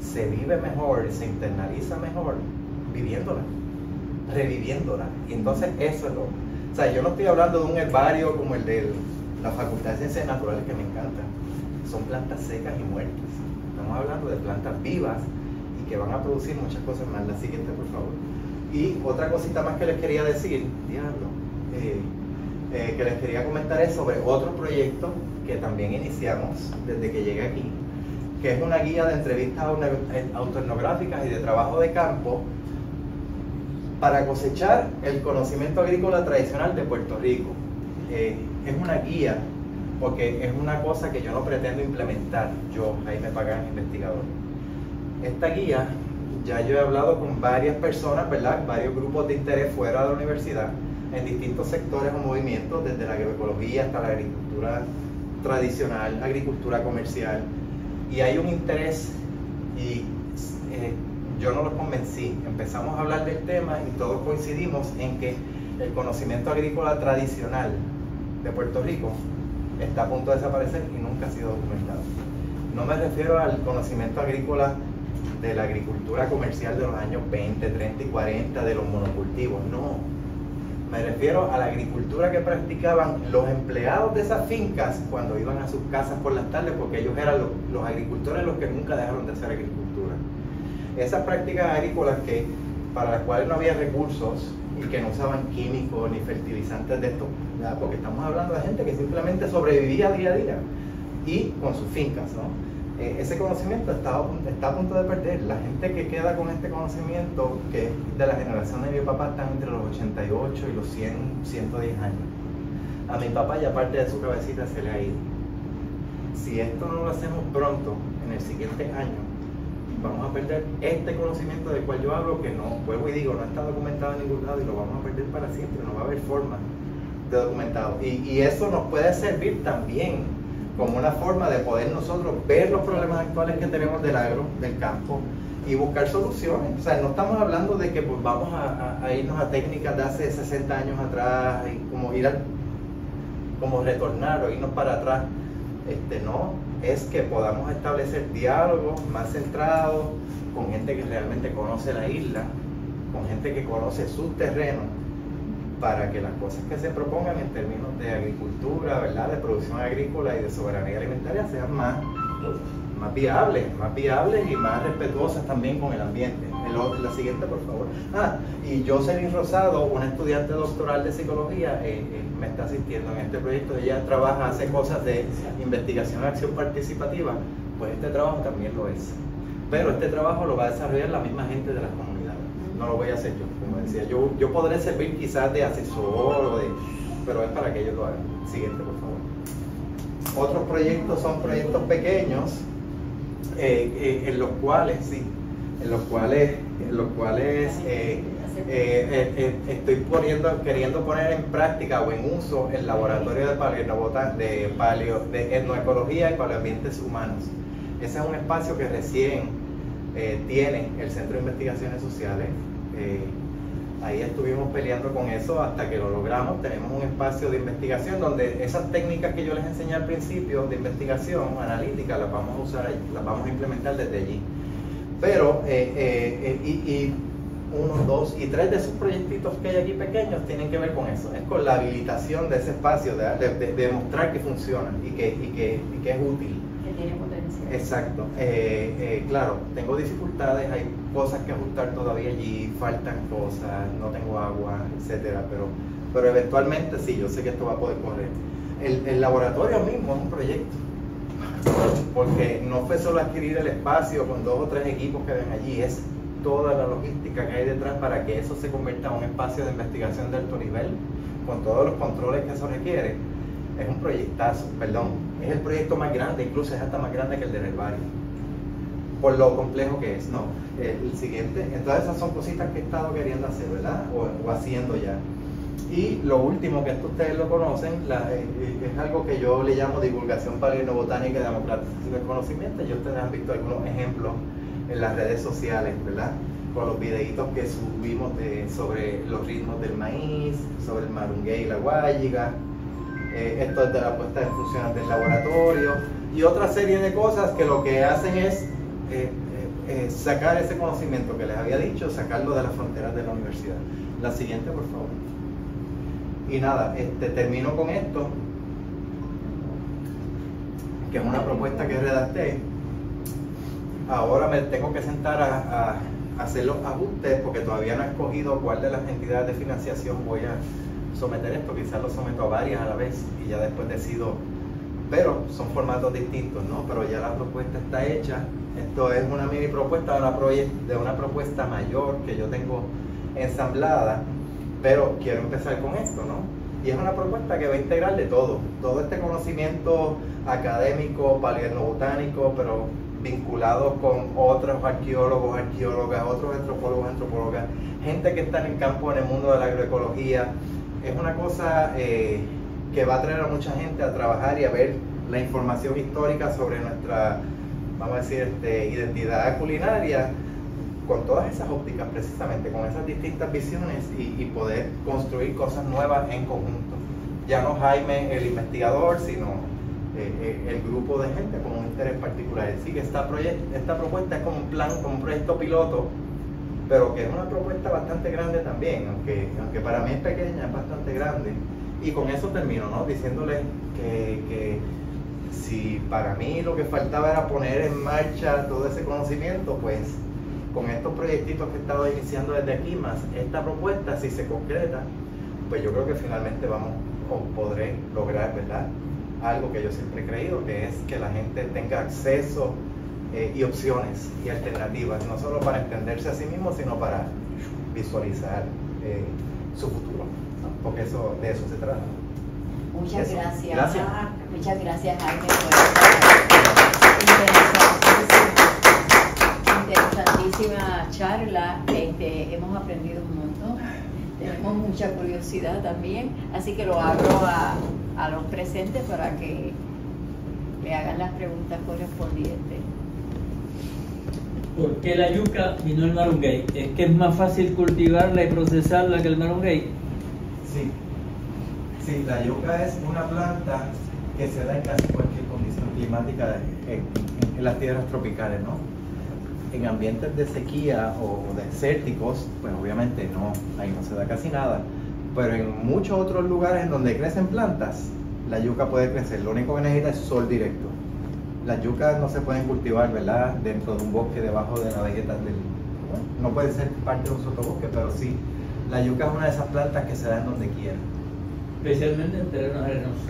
se vive mejor, se internaliza mejor viviéndola, reviviéndola. Y entonces eso es lo... O sea, yo no estoy hablando de un herbario como el de la Facultad de Ciencias Naturales, que me encanta. Son plantas secas y muertas. Estamos hablando de plantas vivas y que van a producir muchas cosas más. La siguiente, por favor. Y otra cosita más que les quería decir, que les quería comentar es sobre otro proyecto que también iniciamos desde que llegué aquí, que es una guía de entrevistas autoetnográficas y de trabajo de campo para cosechar el conocimiento agrícola tradicional de Puerto Rico. Es una guía porque es una cosa que yo no pretendo implementar, yo, Jaime Pagán, investigador. Esta guía, ya yo he hablado con varias personas, ¿verdad?, varios grupos de interés fuera de la universidad, en distintos sectores o movimientos, desde la agroecología hasta la agricultura tradicional, agricultura comercial, y hay un interés, y yo no los convencí. Empezamos a hablar del tema y todos coincidimos en que el conocimiento agrícola tradicional de Puerto Rico está a punto de desaparecer y nunca ha sido documentado. No me refiero al conocimiento agrícola de la agricultura comercial de los años 20, 30 y 40, de los monocultivos, no. Me refiero a la agricultura que practicaban los empleados de esas fincas cuando iban a sus casas por las tardes, porque ellos eran los agricultores los que nunca dejaron de hacer agricultura. Esas prácticas agrícolas para las cuales no había recursos y que no usaban químicos ni fertilizantes de estos, ¿verdad? Porque estamos hablando de gente que simplemente sobrevivía día a día y con sus fincas, ¿no? Ese conocimiento está a punto de perder. La gente que queda con este conocimiento, que es de la generación de mi papá, están entre los 88 y los 100, 110 años. A mi papá ya parte de su cabecita se le ha ido. Si esto no lo hacemos pronto, en el siguiente año, vamos a perder este conocimiento del cual yo hablo, que no, vuelvo y digo, no está documentado en ningún lado y lo vamos a perder para siempre, no va a haber forma de documentarlo. Y eso nos puede servir también como una forma de poder nosotros ver los problemas actuales que tenemos del agro, del campo, y buscar soluciones. O sea, no estamos hablando de que pues, vamos a irnos a técnicas de hace 60 años atrás y como retornar o irnos para atrás. No, es que podamos establecer diálogos más centrados con gente que realmente conoce la isla, con gente que conoce sus terrenos, para que las cosas que se propongan en términos de agricultura, ¿verdad?, de producción agrícola y de soberanía alimentaria sean más viables y más respetuosas también con el ambiente. La siguiente, por favor. Y Jocelyn Rosado, una estudiante doctoral de psicología, me está asistiendo en este proyecto. Ella hace cosas de investigación y acción participativa, pues este trabajo también lo es. Pero este trabajo lo va a desarrollar la misma gente de las comunidades. No lo voy a hacer yo, como decía. Yo podré servir quizás de asesor, pero es para que ellos lo hagan. Siguiente, por favor. Otros proyectos son proyectos pequeños, en los cuales estoy queriendo poner en práctica o en uso el laboratorio de etnoecología y paleoambientes humanos. Ese es un espacio que recién tiene el Centro de Investigaciones Sociales. Ahí estuvimos peleando con eso hasta que lo logramos. Tenemos un espacio de investigación donde esas técnicas que yo les enseñé al principio de investigación analítica las vamos a usar allí, las vamos a implementar desde allí. Pero, 1, 2 y 3 de esos proyectitos que hay aquí pequeños tienen que ver con eso, es con la habilitación de ese espacio, de demostrar que funciona y que es útil. Que tiene potencial. Exacto. Claro, tengo dificultades, hay cosas que ajustar todavía allí, faltan cosas, no tengo agua, etcétera, pero eventualmente sí, yo sé que esto va a poder correr. El laboratorio mismo es un proyecto, porque no fue solo adquirir el espacio con 2 o 3 equipos que ven allí, es toda la logística que hay detrás para que eso se convierta en un espacio de investigación de alto nivel, con todos los controles que eso requiere. Es un proyectazo, es el proyecto más grande, incluso es hasta más grande que el del herbario, por lo complejo que es, ¿no? El siguiente, entonces esas son cositas que he estado queriendo hacer, ¿verdad? O haciendo ya. Y lo último, que esto ustedes lo conocen, es algo que yo le llamo divulgación paleobotánica y democratización del conocimiento. Y ustedes han visto algunos ejemplos en las redes sociales, ¿verdad? Con los videitos que subimos sobre los ritmos del maíz, sobre el marungué y la guayiga. Esto es de la puesta en funciones del laboratorio y otra serie de cosas que lo que hacen es sacar ese conocimiento que les había dicho, sacarlo de las fronteras de la universidad. La siguiente, por favor. Y nada, termino con esto, que es una propuesta que redacté. Ahora me tengo que sentar a hacer los ajustes, porque todavía no he escogido cuál de las entidades de financiación voy a someter esto. Quizás lo someto a varias a la vez y ya después decido, pero son formatos distintos, ¿no? Pero ya la propuesta está hecha. Esto es una mini propuesta de una propuesta mayor que yo tengo ensamblada, pero quiero empezar con esto, ¿no? Y es una propuesta que va a integrar de todo este conocimiento académico, paleobotánico, pero vinculado con otros arqueólogos, arqueólogas, otros antropólogos, antropólogas, gente que está en el campo, en el mundo de la agroecología. Es una cosa que va a traer a mucha gente a trabajar y a ver la información histórica sobre nuestra, vamos a decir, identidad culinaria, con todas esas ópticas, precisamente, con esas distintas visiones y poder construir cosas nuevas en conjunto. Ya no Jaime, el investigador, sino el grupo de gente con un interés particular. Así que esta propuesta es como un plan, como un proyecto piloto pero que es una propuesta bastante grande también, aunque para mí es pequeña, es bastante grande. Y con eso termino, ¿no? Diciéndoles que si para mí lo que faltaba era poner en marcha todo ese conocimiento, pues con estos proyectitos que he estado iniciando desde aquí, más esta propuesta, si se concreta, pues yo creo que finalmente podré lograr, ¿verdad?, algo que yo siempre he creído, que es que la gente tenga acceso y opciones y alternativas, no solo para entenderse a sí mismo, sino para visualizar su futuro, porque de eso se trata. Muchas gracias. Gracias. Muchas gracias, Jaime, por esta interesantísima charla. Hemos aprendido un montón, tenemos mucha curiosidad también, así que lo abro a los presentes para que le hagan las preguntas correspondientes. ¿Por qué la yuca y no el marungay? ¿Es que es más fácil cultivarla y procesarla que el marungay? Sí, la yuca es una planta que se da en casi cualquier condición climática en las tierras tropicales, ¿no? En ambientes de sequía o desérticos, pues obviamente no, ahí no se da casi nada. Pero en muchos otros lugares en donde crecen plantas, la yuca puede crecer. Lo único que necesita es sol directo. Las yucas no se pueden cultivar, ¿verdad?, dentro de un bosque, debajo de la vegetación. No puede ser parte de un sotobosque, pero sí. La yuca es una de esas plantas que se da en donde quiera. Especialmente en terrenos arenosos.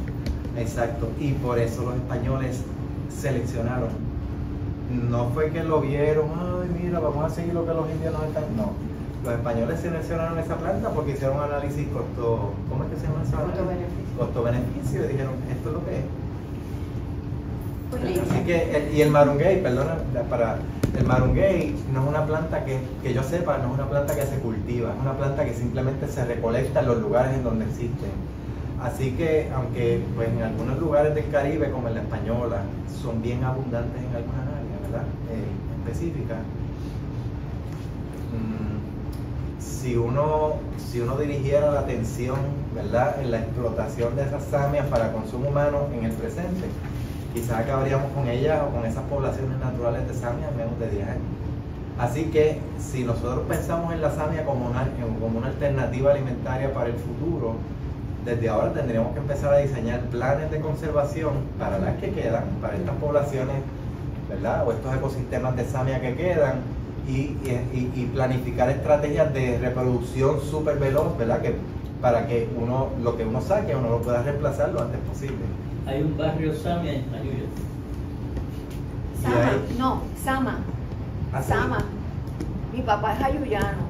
Exacto, y por eso los españoles seleccionaron. No fue que lo vieron, ay, mira, vamos a seguir lo que los indios nos están. No, los españoles seleccionaron esa planta porque hicieron un análisis ¿cómo es que se llama eso? Costo-beneficio, y dijeron, esto es lo que es. Así que, y el marungay, perdona, el marungay no es una planta que yo sepa, no es una planta que se cultiva, es una planta que simplemente se recolecta en los lugares en donde existen. Así que, aunque pues en algunos lugares del Caribe, como en la Española, son bien abundantes en algunas áreas, ¿verdad?, específicas, si uno dirigiera la atención, ¿verdad?, en la explotación de esas samias para consumo humano en el presente, quizás acabaríamos con ellas o con esas poblaciones naturales de samia en menos de 10 años. Así que si nosotros pensamos en la samia como una alternativa alimentaria para el futuro, desde ahora tendríamos que empezar a diseñar planes de conservación para las que quedan, para estas poblaciones, ¿verdad?, o estos ecosistemas de samia que quedan, y planificar estrategias de reproducción súper veloz, ¿verdad?, para que lo que uno saque, uno lo pueda reemplazar lo antes posible. Hay un barrio samia en Jayuya. Sama. ¿Ah, sí? Sama. Mi papá es jayuyano.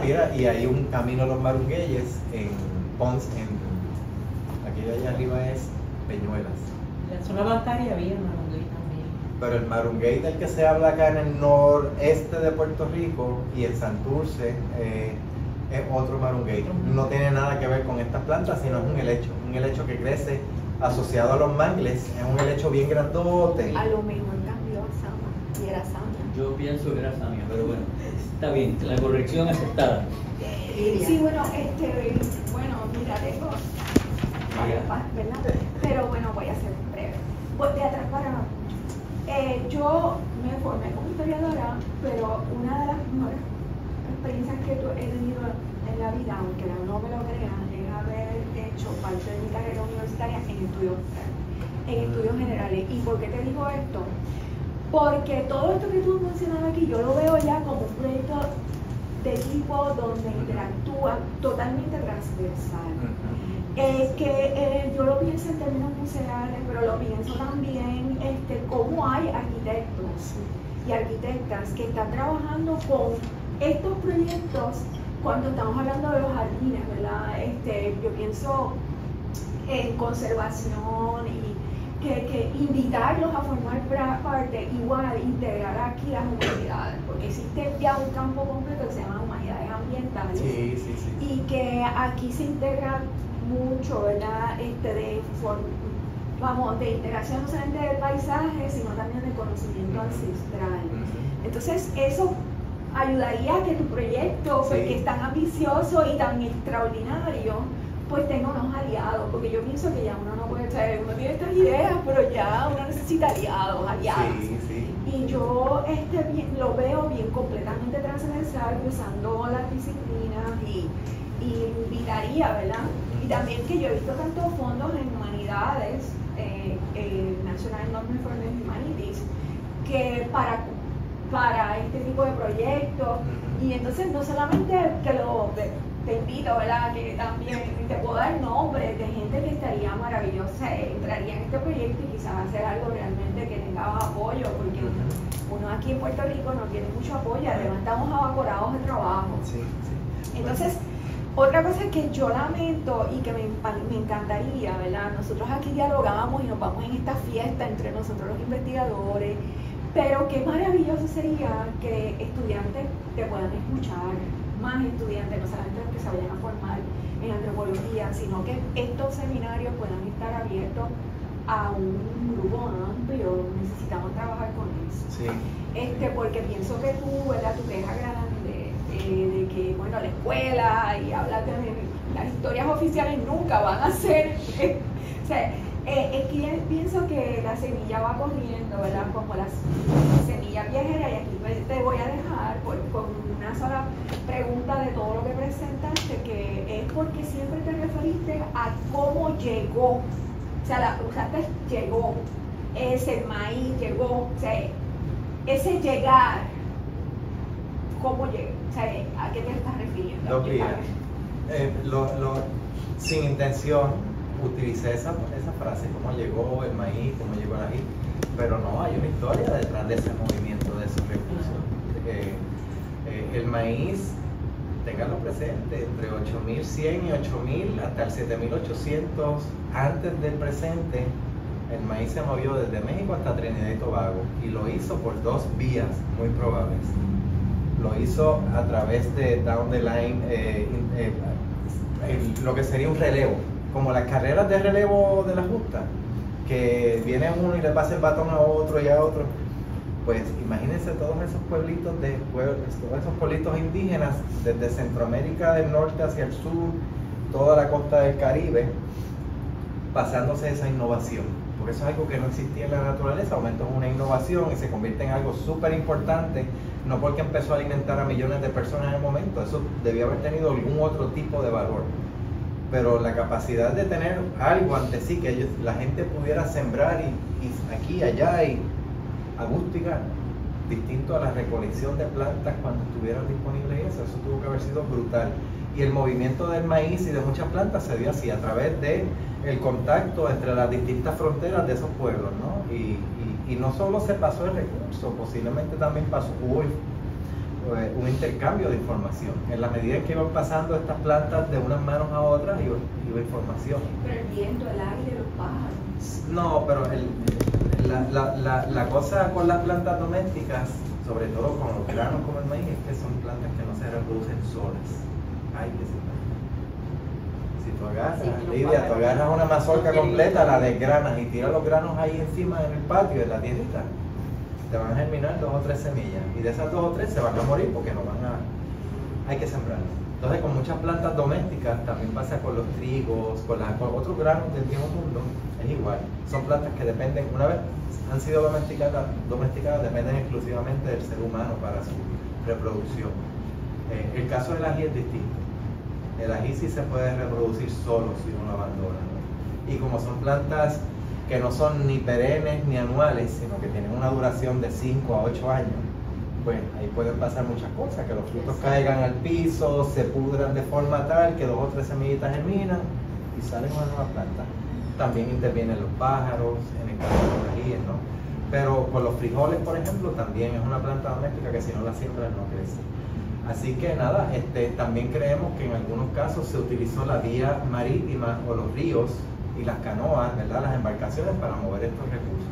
Mira, y hay un camino a los marungueyes en Ponce, aquí allá arriba es Peñuelas. En la zona bancaria había marunguey también. Pero el marunguey del que se habla acá en el noreste de Puerto Rico y en Santurce es otro marunguey. No tiene nada que ver con estas plantas, sino es un helecho que crece asociado a los mangles. Es un helecho bien grandote. A lo mejor cambió a Sama y era Samia. Yo pienso que era samia, pero bueno, está bien, la corrección aceptada. Sí, bueno, mira, tengo ¿verdad? Pero bueno, voy a ser breve. Voy de atrás para yo me formé como historiadora, pero una de las mejores experiencias que he tenido en la vida, aunque no me lo crean, es haber hecho parte de mi carrera universitaria en estudios generales. ¿Y por qué te digo esto? Porque todo esto que tú has mencionado aquí, yo lo veo ya como un proyecto de equipo donde interactúa totalmente transversal. Yo lo pienso en términos museales, pero lo pienso también cómo hay arquitectos y arquitectas que están trabajando con estos proyectos cuando estamos hablando de los jardines, ¿verdad? Yo pienso en conservación y que invitarlos a formar parte, igual integrar aquí las humanidades, porque existe ya un campo completo que se llama humanidades ambientales, y que aquí se integra mucho, ¿verdad? De integración no solamente del paisaje, sino también del conocimiento ancestral. Entonces eso ayudaría a que tu proyecto, pues, que es tan ambicioso y tan extraordinario, pues tenga unos aliados, porque yo pienso que ya uno no puede traer, uno tiene estas ideas, pero ya uno necesita aliados. Y yo lo veo bien completamente transversal, cruzando las disciplinas y invitaría, ¿verdad? Y también que yo he visto tantos fondos en humanidades, National Endowment for the Humanities, que para este tipo de proyectos, y entonces no solamente te invito, ¿verdad? Que también te puedo dar nombres de gente que estaría maravillosa, entraría en este proyecto y quizás hacer algo realmente que tenga apoyo, porque uno aquí en Puerto Rico no tiene mucho apoyo, además estamos evaporados de trabajo. Sí. Entonces, otra cosa que yo lamento y que me encantaría, ¿verdad? Nosotros aquí dialogamos y nos vamos en esta fiesta entre nosotros los investigadores, pero qué maravilloso sería que estudiantes te puedan escuchar, más estudiantes, no solamente los que se vayan a formar en antropología, sino que estos seminarios puedan estar abiertos a un grupo amplio. Necesitamos trabajar con eso. Sí. Porque pienso que tú, ¿verdad? Tu queja grande de que, bueno, la escuela y hablar de las historias oficiales nunca van a ser, o sea, es que pienso que la semilla va corriendo, ¿verdad? Como la semilla viajera, y aquí te voy a dejar con una sola pregunta de todo lo que presentaste, que es porque siempre te referiste a cómo llegó, o sea, usaste llegó, ese maíz llegó, o sea, ese llegar, ¿cómo llegó? O sea, ¿a qué te estás refiriendo? Dos vías. Sin intención utilicé esa frase, cómo llegó el maíz, cómo llegó el ají, pero no, hay una historia detrás de ese movimiento, de esos recursos. El maíz, ténganlo presente, entre 8.100 y 8.000 hasta el 7.800 antes del presente, el maíz se movió desde México hasta Trinidad y Tobago, y lo hizo por dos vías muy probables. Lo hizo a través de down the line, lo que sería un relevo, como las carreras de relevo de la justa, que viene uno y le pasa el batón a otro y a otro. Pues imagínense todos esos pueblitos todos esos pueblitos indígenas desde Centroamérica del norte hacia el sur, toda la costa del Caribe, pasándose esa innovación, porque eso es algo que no existía en la naturaleza. Aumento es una innovación y se convierte en algo súper importante, no porque empezó a alimentar a millones de personas en el momento, eso debía haber tenido algún otro tipo de valor, pero la capacidad de tener algo ante sí, que la gente pudiera sembrar y aquí y allá y a gusto y gana, distinto a la recolección de plantas cuando estuvieran disponibles, eso tuvo que haber sido brutal. Y el movimiento del maíz y de muchas plantas se dio así, a través de el contacto entre las distintas fronteras de esos pueblos, ¿no? Y no solo se pasó el recurso, posiblemente también hubo un intercambio de información. En la medida en que iban pasando estas plantas de unas manos a otras, iba información. Pero el viento, el aire, los pájaros. No, pero la cosa con las plantas domésticas, sobre todo con los granos como el maíz, es que son plantas que no se reproducen solas. Hay que ser. Si tú agarras, Lidia, tú agarras una mazorca completa, la desgranas y tiras los granos ahí encima en el patio, en la tiendita, te van a germinar 2 o 3 semillas, y de esas 2 o 3 se van a morir porque no van hay que sembrarlas. Entonces, con muchas plantas domésticas también pasa con los trigos, con otros granos del viejo mundo, es igual. Son plantas que dependen, una vez han sido domesticadas, dependen exclusivamente del ser humano para su reproducción. El caso del ají es distinto. El ají sí se puede reproducir solo si uno lo abandona, ¿no? Y como son plantas que no son ni perennes ni anuales, sino que tienen una duración de 5 a 8 años, pues ahí pueden pasar muchas cosas, que los frutos caigan al piso, se pudran de forma tal que 2 o 3 semillitas germinan y salen una nueva planta. También intervienen los pájaros, en el caso de los ajíes, ¿no? Pero con los frijoles, por ejemplo, también es una planta doméstica que si no la siembras no crece. Así que nada, también creemos que en algunos casos se utilizó la vía marítima o los ríos y las canoas, ¿verdad? Las embarcaciones para mover estos recursos.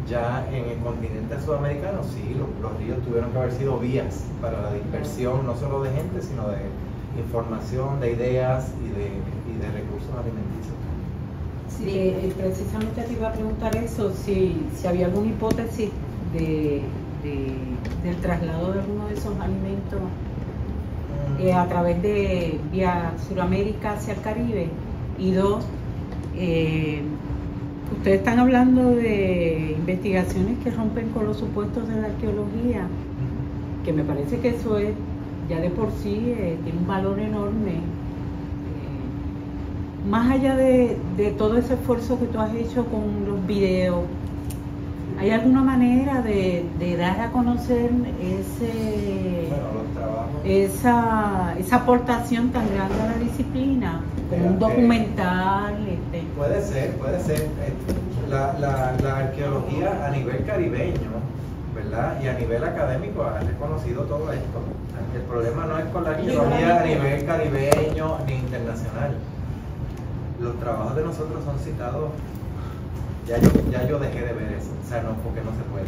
Ya en el continente sudamericano, sí, los ríos tuvieron que haber sido vías para la dispersión no solo de gente, sino de información, de ideas y de recursos alimenticios. Sí, precisamente te iba a preguntar eso, si había alguna hipótesis del traslado de alguno de esos alimentos a través de vía Sudamérica hacia el Caribe, y 2, Ustedes están hablando de investigaciones que rompen con los supuestos de la arqueología, que me parece que eso es, ya de por sí, tiene un valor enorme. Más allá de todo ese esfuerzo que tú has hecho con los videos, ¿hay alguna manera de dar a conocer esa aportación tan grande a la disciplina? Como un documental. Puede ser. La arqueología a nivel caribeño, ¿verdad? Y a nivel académico ha reconocido todo esto. El problema no es con la arqueología a nivel caribeño ni internacional. Los trabajos de nosotros son citados. Ya yo dejé de ver eso, o sea, no, porque no se puede.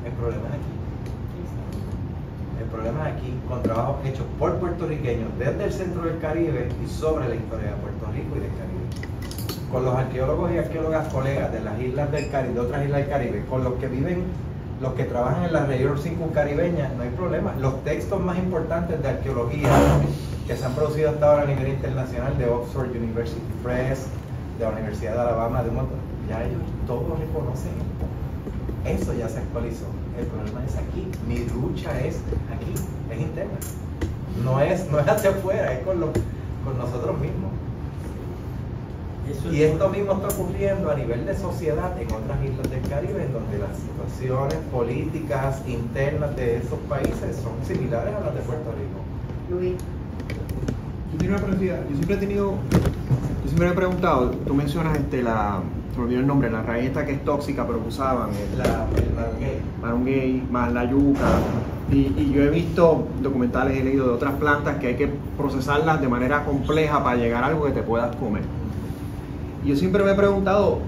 El problema es aquí. El problema es aquí, con trabajos hechos por puertorriqueños desde el centro del Caribe y sobre la historia de Puerto Rico y del Caribe. Con los arqueólogos y arqueólogas colegas de las islas del Caribe, de otras islas del Caribe, con los que viven, los que trabajan en la región circuncaribeña, no hay problema. Los textos más importantes de arqueología que se han producido hasta ahora a nivel internacional, de Oxford University Press, de la Universidad de Alabama, de un montón, ya ellos todos reconocen esto. Eso ya se actualizó. El problema es aquí. Mi lucha es aquí, es interna. No es hacia afuera, es con nosotros mismos. Y esto mismo está ocurriendo a nivel de sociedad en otras islas del Caribe, en donde las situaciones políticas internas de esos países son similares a las de Puerto Rico. Luis. Yo tengo una curiosidad. Yo siempre me he preguntado, tú mencionas se me olvidó el nombre, la raíz esta que es tóxica, pero que usaban el marunguey, más la yuca. Y yo he visto documentales, he leído de otras plantas que hay que procesarlas de manera compleja para llegar a algo que te puedas comer. Y yo siempre me he preguntado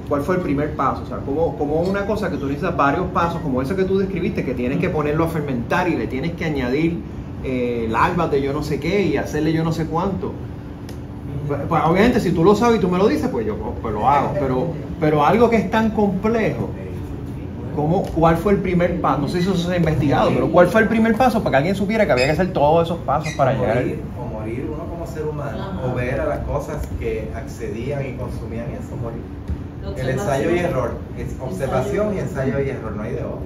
cuál fue el primer paso, o sea, como una cosa que tú necesitas varios pasos, como eso que tú describiste, que tienes que ponerlo a fermentar y le tienes que añadir larvas de yo no sé qué y hacerle yo no sé cuánto. Pues obviamente si tú lo sabes y tú me lo dices, pues yo pues lo hago, pero algo que es tan complejo, ¿cuál fue el primer paso? No sé si eso se ha investigado, pero ¿cuál fue el primer paso para que alguien supiera que había que hacer todos esos pasos para llegar? O morir uno como ser humano, o ver a las cosas que accedían y consumían eso, morir. El ensayo y error, es observación y ensayo y error, no hay de otra.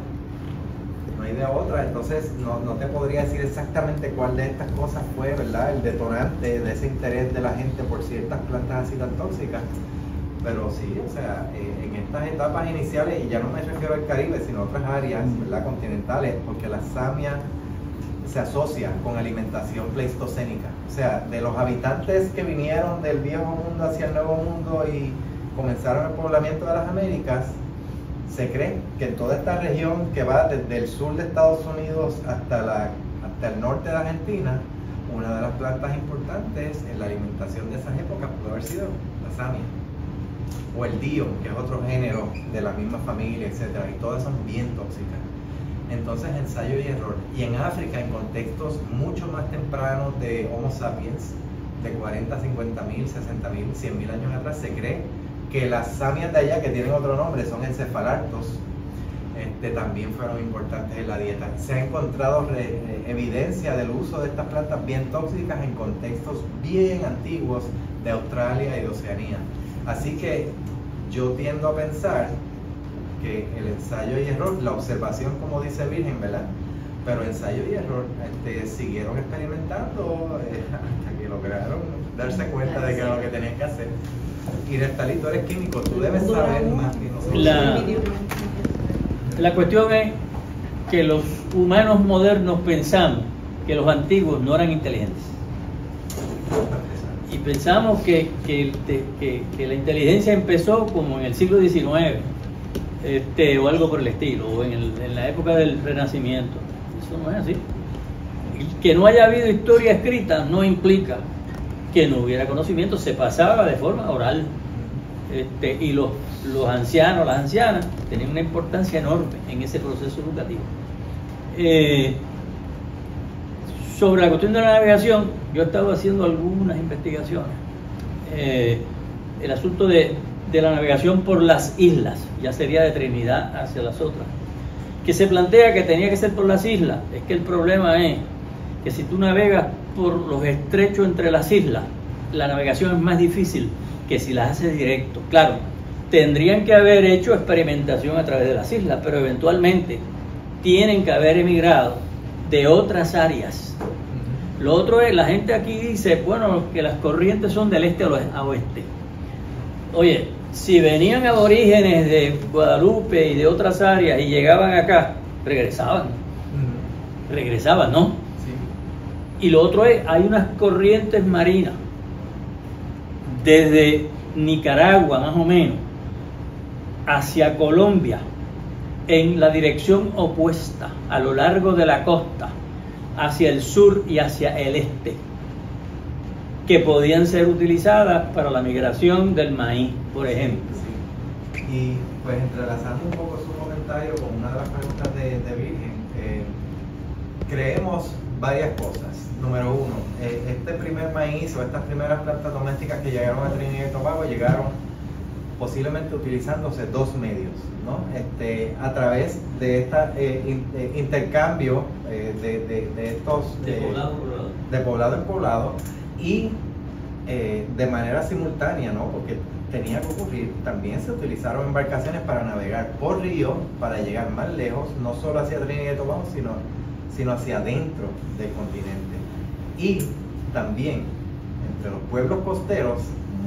No hay de otra, entonces no te podría decir exactamente cuál de estas cosas fue, ¿verdad? El detonante de ese interés de la gente por ciertas plantas así tan tóxicas. Pero sí, o sea, en estas etapas iniciales, y ya no me refiero al Caribe, sino a otras áreas, ¿verdad? Continentales, porque la samia se asocia con alimentación pleistocénica. O sea, de los habitantes que vinieron del viejo mundo hacia el nuevo mundo y comenzaron el poblamiento de las Américas, se cree que en toda esta región que va desde el sur de Estados Unidos hasta el norte de Argentina, una de las plantas importantes en la alimentación de esas épocas pudo haber sido la samia o el dio, que es otro género de la misma familia, etcétera, y todas son bien tóxicas. Entonces, ensayo y error. Y en África, en contextos mucho más tempranos de Homo sapiens, de 40, 50 mil, 60 mil, 100 mil años atrás, se cree que las samias de allá, que tienen otro nombre, son encefalartos, también fueron importantes en la dieta. Se ha encontrado evidencia del uso de estas plantas bien tóxicas en contextos bien antiguos de Australia y de Oceanía. Así que yo tiendo a pensar que el ensayo y error, la observación, como dice Virgen, ¿verdad? Pero ensayo y error, siguieron experimentando hasta que lograron darse cuenta de que era lo que tenían que hacer. Y Neftalí, tú eres químico, tú debes saber más que nosotros. La cuestión es que los humanos modernos pensamos que los antiguos no eran inteligentes. Y pensamos que la inteligencia empezó como en el siglo XIX, o algo por el estilo, o en la época del Renacimiento. Eso no es así. Que no haya habido historia escrita no implica que no hubiera conocimiento, se pasaba de forma oral. Y los ancianos, las ancianas, tenían una importancia enorme en ese proceso educativo. Sobre la cuestión de la navegación, yo he estado haciendo algunas investigaciones. El asunto de la navegación por las islas, ya sería de Trinidad hacia las otras, que se plantea que tenía que ser por las islas. Es que el problema es que si tú navegas por los estrechos entre las islas, la navegación es más difícil que si las haces directo. Claro, tendrían que haber hecho experimentación a través de las islas, pero eventualmente tienen que haber emigrado de otras áreas. Lo otro es, la gente aquí dice, bueno, que las corrientes son del este a oeste. Oye, si venían aborígenes de Guadalupe y de otras áreas y llegaban acá, regresaban, ¿no? Sí. Y lo otro es, hay unas corrientes marinas desde Nicaragua, más o menos, hacia Colombia, en la dirección opuesta, a lo largo de la costa, hacia el sur y hacia el este, que podían ser utilizadas para la migración del maíz, por ejemplo. Sí. Y pues entrelazando un poco su comentario con una de las preguntas de Virgen, creemos varias cosas. Número uno, este primer maíz o estas primeras plantas domésticas que llegaron a Trinidad y Tobago llegaron posiblemente utilizándose dos medios, ¿no? A través de este intercambio de estos de poblado en poblado y de manera simultánea, ¿no? Porque tenía que ocurrir, también se utilizaron embarcaciones para navegar por río, para llegar más lejos, no solo hacia Trinidad y Tobago, sino hacia adentro del continente. Y también entre los pueblos costeros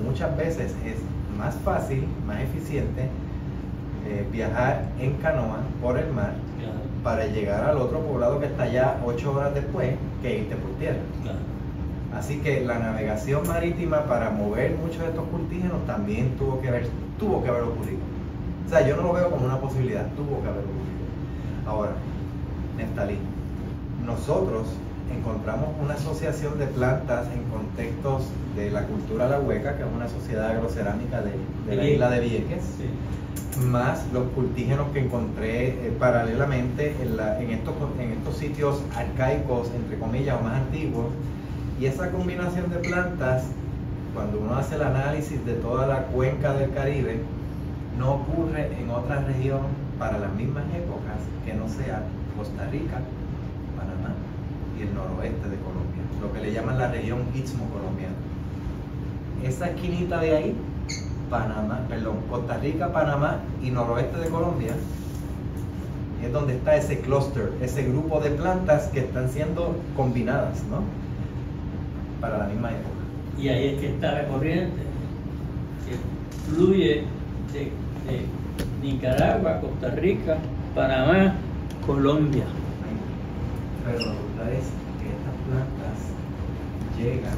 muchas veces es más fácil, más eficiente viajar en canoa por el mar, claro, para llegar al otro poblado que está allá 8 horas después que irte por tierra. Claro. Así que la navegación marítima para mover muchos de estos cultígenos también tuvo que haber ocurrido. O sea, yo no lo veo como una posibilidad, tuvo que haber ocurrido. Ahora, Neftalí, nosotros encontramos una asociación de plantas en contextos de la cultura la Hueca, que es una sociedad agrocerámica de la isla de Vieques, sí, más los cultígenos que encontré paralelamente en estos sitios arcaicos, entre comillas, o más antiguos. Y esa combinación de plantas, cuando uno hace el análisis de toda la cuenca del Caribe, no ocurre en otra región para las mismas épocas que no sea Costa Rica, Panamá y el noroeste de Colombia, lo que le llaman la región istmo colombiana. Esa esquinita de ahí, Costa Rica, Panamá y noroeste de Colombia, es donde está ese clúster, ese grupo de plantas que están siendo combinadas, ¿no?, para la misma época. Y ahí es que está la corriente que fluye de Nicaragua, Costa Rica, Panamá, Colombia. Pero la verdad es que estas plantas llegan.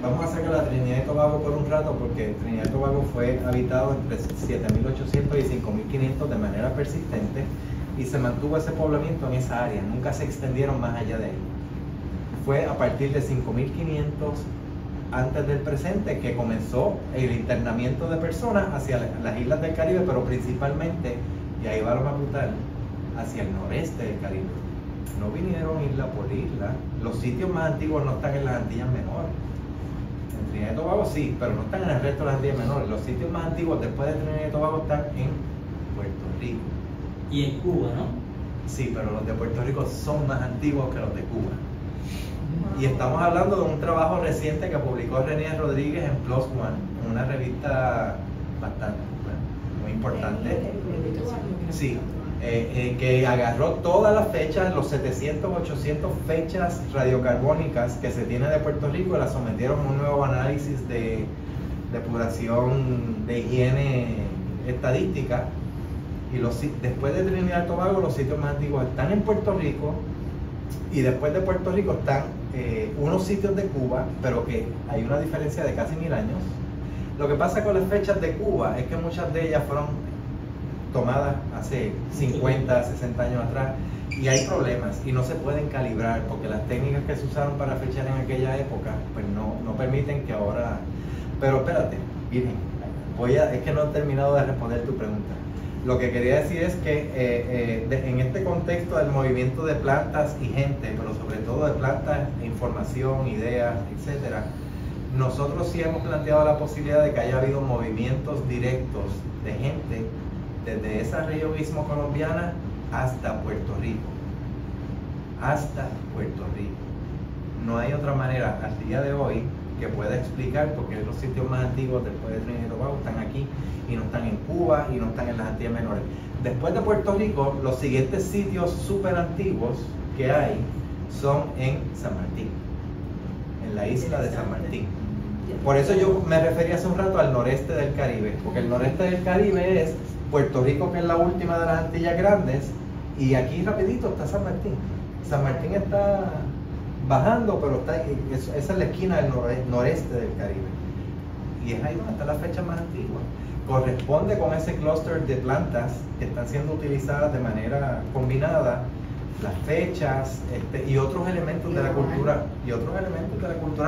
Vamos a sacar la Trinidad y Tobago por un rato, porque Trinidad y Tobago fue habitado entre 7.800 y 5.500 de manera persistente, y se mantuvo ese poblamiento en esa área, nunca se extendieron más allá de ahí. Fue a partir de 5.500 antes del presente que comenzó el internamiento de personas hacia las islas del Caribe, pero principalmente, y ahí va lo más brutal, hacia el noreste del Caribe. No vinieron isla por isla. Los sitios más antiguos no están en las Antillas Menores. En Trinidad y Tobago sí, pero no están en el resto de las Antillas Menores. Los sitios más antiguos después de Trinidad y Tobago están en Puerto Rico. Y en Cuba, ¿no? Sí, pero los de Puerto Rico son más antiguos que los de Cuba. Y estamos hablando de un trabajo reciente que publicó René Rodríguez en PLOS ONE, en una revista bastante, muy importante. Sí, que agarró todas las fechas, los 700, 800 fechas radiocarbónicas que se tiene de Puerto Rico, y las sometieron a un nuevo análisis de depuración de higiene estadística. Y después de Trinidad y Tobago, los sitios más antiguos están en Puerto Rico, y después de Puerto Rico están unos sitios de Cuba, pero que hay una diferencia de casi 1000 años. Lo que pasa con las fechas de Cuba es que muchas de ellas fueron tomadas hace 50, 60 años atrás, y hay problemas y no se pueden calibrar, porque las técnicas que se usaron para fechar en aquella época pues no permiten que ahora. Pero espérate, Virgen, es que no he terminado de responder tu pregunta. Lo que quería decir es que en este contexto del movimiento de plantas y gente, pero sobre todo de plantas, información, ideas, etcétera, nosotros sí hemos planteado la posibilidad de que haya habido movimientos directos de gente desde esa región istmo colombiana hasta Puerto Rico. Hasta Puerto Rico. No hay otra manera al día de hoy que pueda explicar por qué los sitios más antiguos después de Trinidad y Tobago están aquí y no están en Cuba y no están en las Antillas Menores. Después de Puerto Rico, los siguientes sitios súper antiguos que hay son en San Martín, en la isla de San Martín. Por eso yo me refería hace un rato al noreste del Caribe, porque el noreste del Caribe es Puerto Rico, que es la última de las Antillas Grandes, y aquí rapidito está San Martín. San Martín está bajando, pero está, esa es la esquina del noreste del Caribe. Y es ahí donde está la fecha más antigua. Corresponde con ese clúster de plantas que están siendo utilizadas de manera combinada, las fechas y otros elementos de la cultura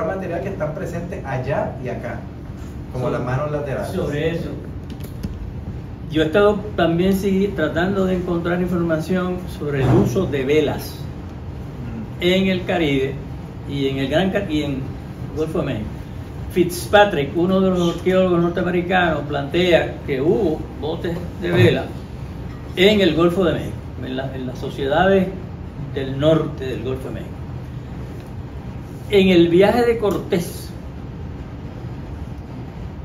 material que están presentes allá y acá, como las manos laterales. Sobre eso, yo he estado también tratando de encontrar información sobre el uso de velas en el Caribe y en el Golfo de México. Fitzpatrick, uno de los arqueólogos norteamericanos, plantea que hubo botes de vela en el Golfo de México, en las sociedades del norte del Golfo de México. En el viaje de Cortés,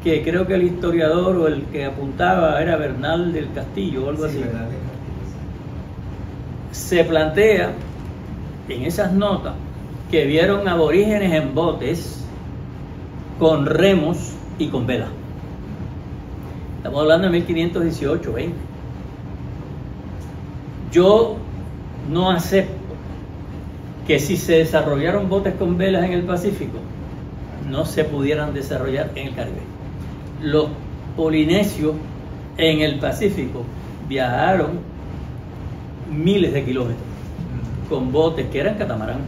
que creo que el historiador o el que apuntaba era Bernal del Castillo o algo así, se plantea en esas notas que vieron aborígenes en botes con remos y con vela. Estamos hablando de 1518, 20. Yo no acepto que si se desarrollaron botes con velas en el Pacífico, no se pudieran desarrollar en el Caribe. Los polinesios en el Pacífico viajaron miles de kilómetros con botes que eran catamarán.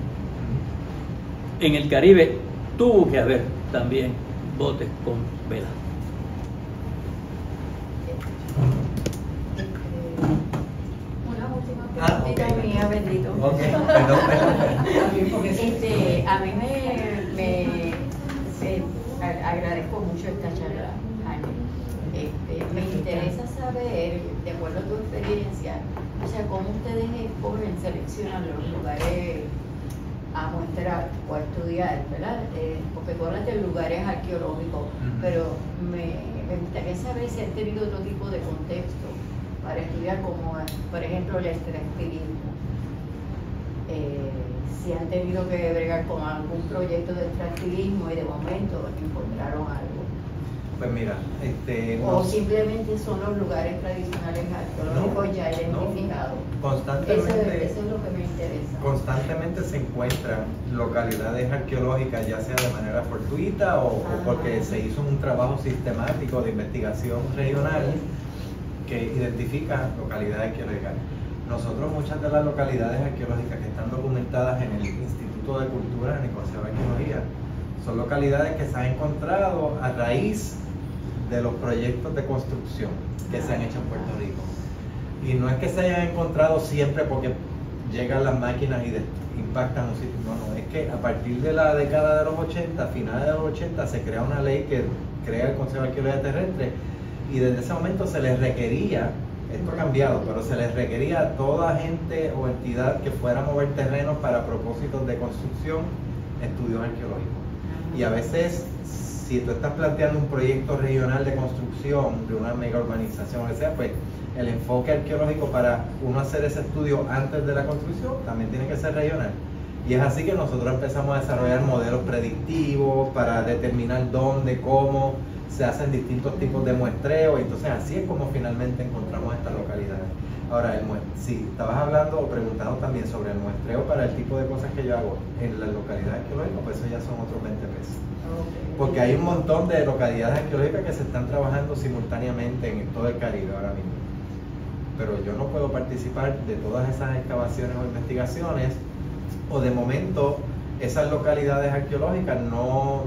En el Caribe tuvo que haber también botes con velas. Una última preguntita mía, bendito. Perdón. A mí me agradezco mucho esta charla, Jaime. Me interesa saber, de acuerdo a tu experiencia, o sea, cómo ustedes escogen, seleccionan los lugares a mostrar o a estudiar, ¿verdad? Porque tú hablas de lugares arqueológicos, pero me gustaría saber si han tenido otro tipo de contexto para estudiar, como por ejemplo el extractivismo. Si han tenido que bregar con algún proyecto de extractivismo y de momento encontraron algo. Pues mira, o simplemente son los lugares tradicionales arqueológicos ya identificados. Constantemente, eso es lo que me interesa. Constantemente se encuentran localidades arqueológicas, ya sea de manera fortuita o porque se hizo un trabajo sistemático de investigación regional que identifica localidades arqueológicas. Nosotros, muchas de las localidades arqueológicas que están documentadas en el Instituto de Cultura y Conservación de Arqueología son localidades que se han encontrado a raíz de los proyectos de construcción que se han hecho en Puerto Rico. Y no es que se hayan encontrado siempre porque llegan las máquinas y impactan un sitio, no, es que a partir de la década de los 80, finales de los 80, se crea una ley que crea el Consejo de Arqueología Terrestre y desde ese momento se les requería, esto ha cambiado, pero se les requería a toda gente o entidad que fuera a mover terrenos para propósitos de construcción, estudios arqueológicos. Y a veces, si tú estás planteando un proyecto regional de construcción de una mega urbanización, o sea, pues el enfoque arqueológico para uno hacer ese estudio antes de la construcción también tiene que ser regional. Y es así que nosotros empezamos a desarrollar modelos predictivos para determinar dónde, cómo se hacen distintos tipos de muestreo, y entonces así es como finalmente encontramos estas localidades. Ahora, si estabas hablando o preguntando también sobre el muestreo para el tipo de cosas que yo hago en las localidades arqueológicas, pues eso ya son otros 20 pesos. Porque hay un montón de localidades arqueológicas que se están trabajando simultáneamente en todo el Caribe ahora mismo. Pero yo no puedo participar de todas esas excavaciones o investigaciones, o de momento esas localidades arqueológicas no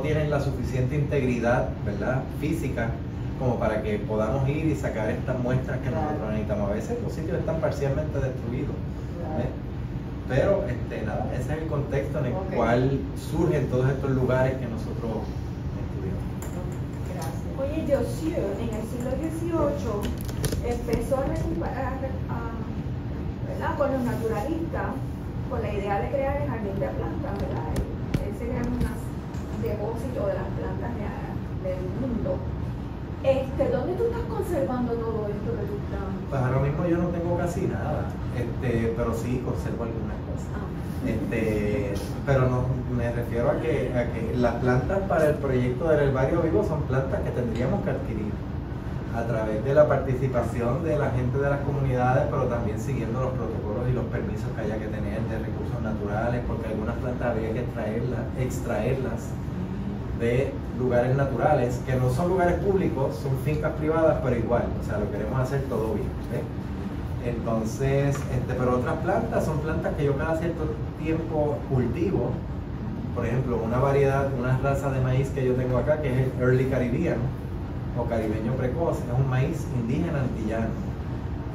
tienen la suficiente integridad, ¿verdad?, física, como para que podamos ir y sacar estas muestras que nosotros necesitamos. A veces los sitios están parcialmente destruidos, pero nada, ese es el contexto en el cual surgen todos estos lugares que nosotros estudiamos. Gracias. Oye, Josué, en el siglo XVIII empezó a recuperar, ¿verdad?, con los naturalistas, con la idea de crear el jardín de plantas, ¿verdad?, ese gran depósito de las plantas del mundo. ¿Dónde tú estás conservando todo esto que tú estás? Pues ahora mismo yo no tengo casi nada, pero sí conservo algunas cosas. Pero no, me refiero a que las plantas para el proyecto del herbario vivo son plantas que tendríamos que adquirir a través de la participación de la gente de las comunidades, pero también siguiendo los protocolos y los permisos que haya que tener de recursos naturales, porque algunas plantas habría que extraerlas de lugares naturales, que no son lugares públicos, son fincas privadas, pero igual, o sea, lo queremos hacer todo bien, ¿sí? Entonces, pero otras plantas son plantas que yo cada cierto tiempo cultivo. Por ejemplo, una raza de maíz que yo tengo acá, que es el Early Caribbean, o caribeño precoz, es un maíz indígena antillano.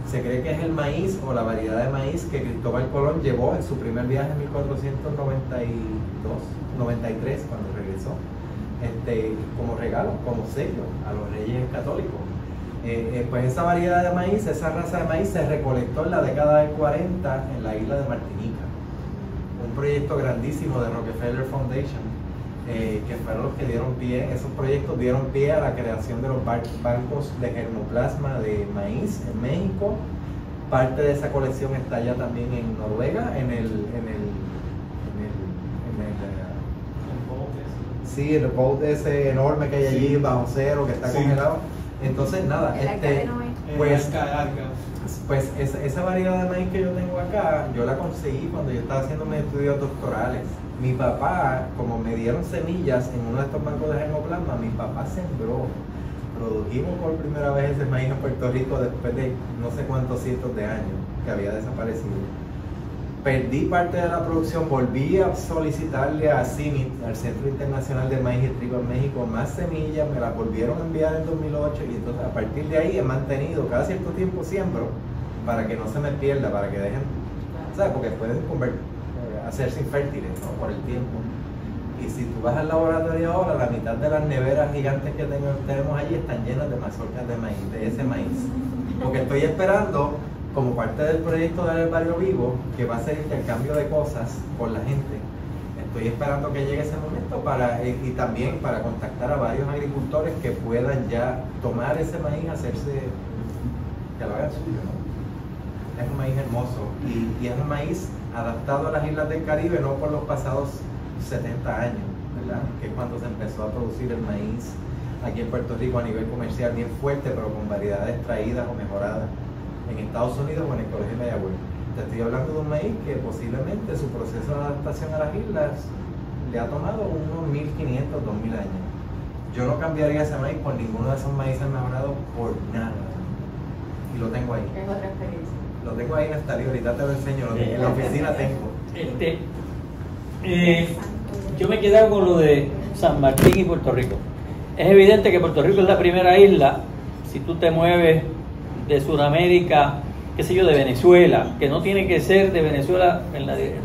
Se cree que es el maíz o la variedad de maíz que Cristóbal Colón llevó en su primer viaje en 1493, cuando regresó, como regalo, como sello a los reyes católicos. Pues esa variedad de maíz, esa raza de maíz se recolectó en la década del 40 en la isla de Martinica. Un proyecto grandísimo de Rockefeller Foundation, que fueron los que dieron pie, esos proyectos dieron pie a la creación de los bancos de germoplasma de maíz en México. Parte de esa colección está allá también en Noruega, en el boat ese enorme que hay allí bajo cero, que está congelado. Entonces nada, pues esa variedad de maíz que yo tengo acá, yo la conseguí cuando yo estaba haciendo mis estudios doctorales. Mi papá, como me dieron semillas en uno de estos bancos de germoplasma, mi papá sembró. Produjimos por primera vez ese maíz en Puerto Rico después de no sé cuántos cientos de años que había desaparecido. Perdí parte de la producción, volví a solicitarle a CIMIT, al Centro Internacional de Maíz y Trigo en México, más semillas, me las volvieron a enviar en 2008 y entonces a partir de ahí he mantenido, cada cierto tiempo siembro para que no se me pierda, para que dejen, ¿sabes? Porque pueden hacerse infértiles, ¿no? Por el tiempo. Y si tú vas al laboratorio ahora, la mitad de las neveras gigantes que tenemos allí están llenas de mazorcas de maíz, de ese maíz. Porque estoy esperando, como parte del proyecto del herbario vivo, que va a ser intercambio de cosas con la gente, estoy esperando que llegue ese momento y también para contactar a varios agricultores que puedan ya tomar ese maíz, que lo hagan suyo, ¿no? Es un maíz hermoso y es un maíz adaptado a las islas del Caribe, no por los pasados 70 años, ¿verdad? Que es cuando se empezó a producir el maíz aquí en Puerto Rico a nivel comercial bien fuerte, pero con variedades traídas o mejoradas en Estados Unidos o en el Colegio de Mayagüez. Te estoy hablando de un maíz que posiblemente su proceso de adaptación a las islas le ha tomado unos 1500, 2000 años. Yo no cambiaría ese maíz por ninguno de esos maíces mejorados por nada. Y lo tengo ahí. Es otra experiencia. Lo tengo ahí, Natalia, ahorita te lo enseño. En la oficina tengo. Yo me he quedado con lo de San Martín y Puerto Rico. Es evidente que Puerto Rico es la primera isla, si tú te mueves de Sudamérica, qué sé yo, de Venezuela, que no tiene que ser de Venezuela,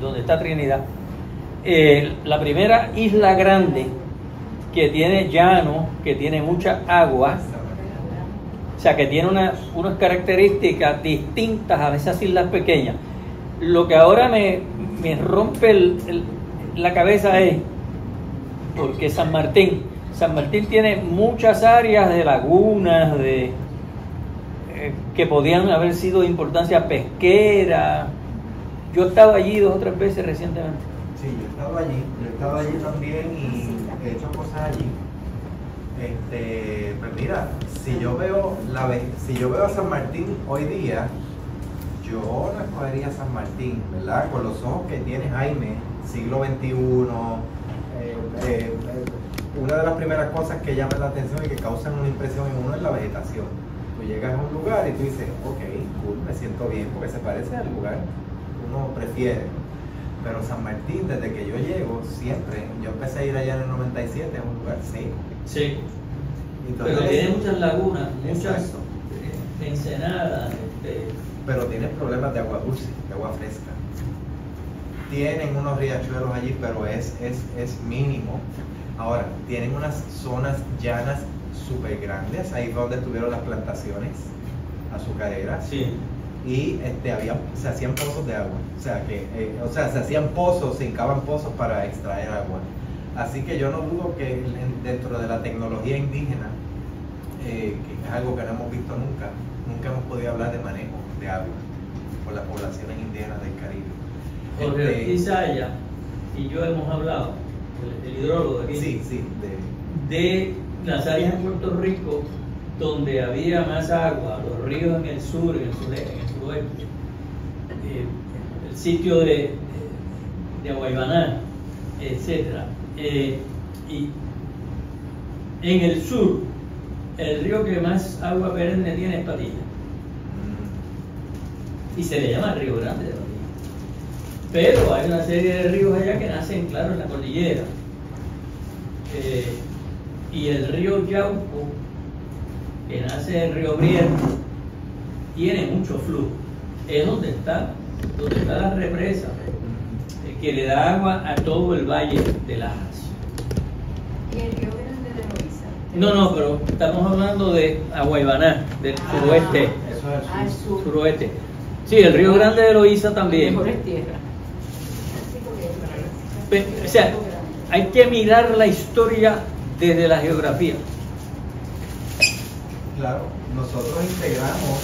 donde está Trinidad, la primera isla grande que tiene llano, que tiene mucha agua, o sea, que tiene unas características distintas a esas islas pequeñas. Lo que ahora me rompe la cabeza es porque San Martín tiene muchas áreas de lagunas que podían haber sido de importancia pesquera. Yo he estado allí 2 o 3 veces recientemente. Sí, yo he estado allí también y he hecho cosas allí. Pues mira, si yo veo a San Martín hoy día, yo no escogería San Martín, ¿verdad? Con los ojos que tiene Jaime, siglo XXI. Una de las primeras cosas que llaman la atención y que causan una impresión en uno es la vegetación. Tú llegas a un lugar y tú dices, ok, cool, me siento bien porque se parece al lugar que uno prefiere. Pero San Martín, desde que yo llego, siempre, yo empecé a ir allá en el 97, es un lugar seco. Sí. Entonces, pero tiene muchas lagunas, muchas exacto. ensenadas. Pero tiene problemas de agua dulce, de agua fresca. Tienen unos riachuelos allí, pero es mínimo. Ahora, tienen unas zonas llanas súper grandes, ahí donde estuvieron las plantaciones azucareras. Sí. Y se hacían pozos de agua, se hacían pozos, se hincaban pozos para extraer agua. Así que yo no dudo que dentro de la tecnología indígena, que es algo que no hemos visto nunca hemos podido hablar de manejo de agua por las poblaciones indígenas del Caribe. Jorge Isaya y yo hemos hablado, el hidrólogo de aquí, Sí, de las áreas en Puerto Rico donde había más agua, los ríos en el sur, en el suroeste, el sitio de Aguaybaná, etcétera. Y en el sur, el río que más agua perenne tiene es Patilla. Y se le llama Río Grande de Patilla. Pero hay una serie de ríos allá que nacen, claro, en la cordillera. Y el río Yauco, que nace en Río Brieto, tiene mucho flujo. Es donde está la represa, que le da agua a todo el valle de Lajas. ¿Y el Río Grande de Loíza? No, pero estamos hablando de Aguaybaná, del suroeste. Eso es Al sur. Suroeste. Sí, el Río Grande de Loíza también. Mejores tierras. O sea, hay que mirar la historia desde la geografía. Claro, nosotros integramos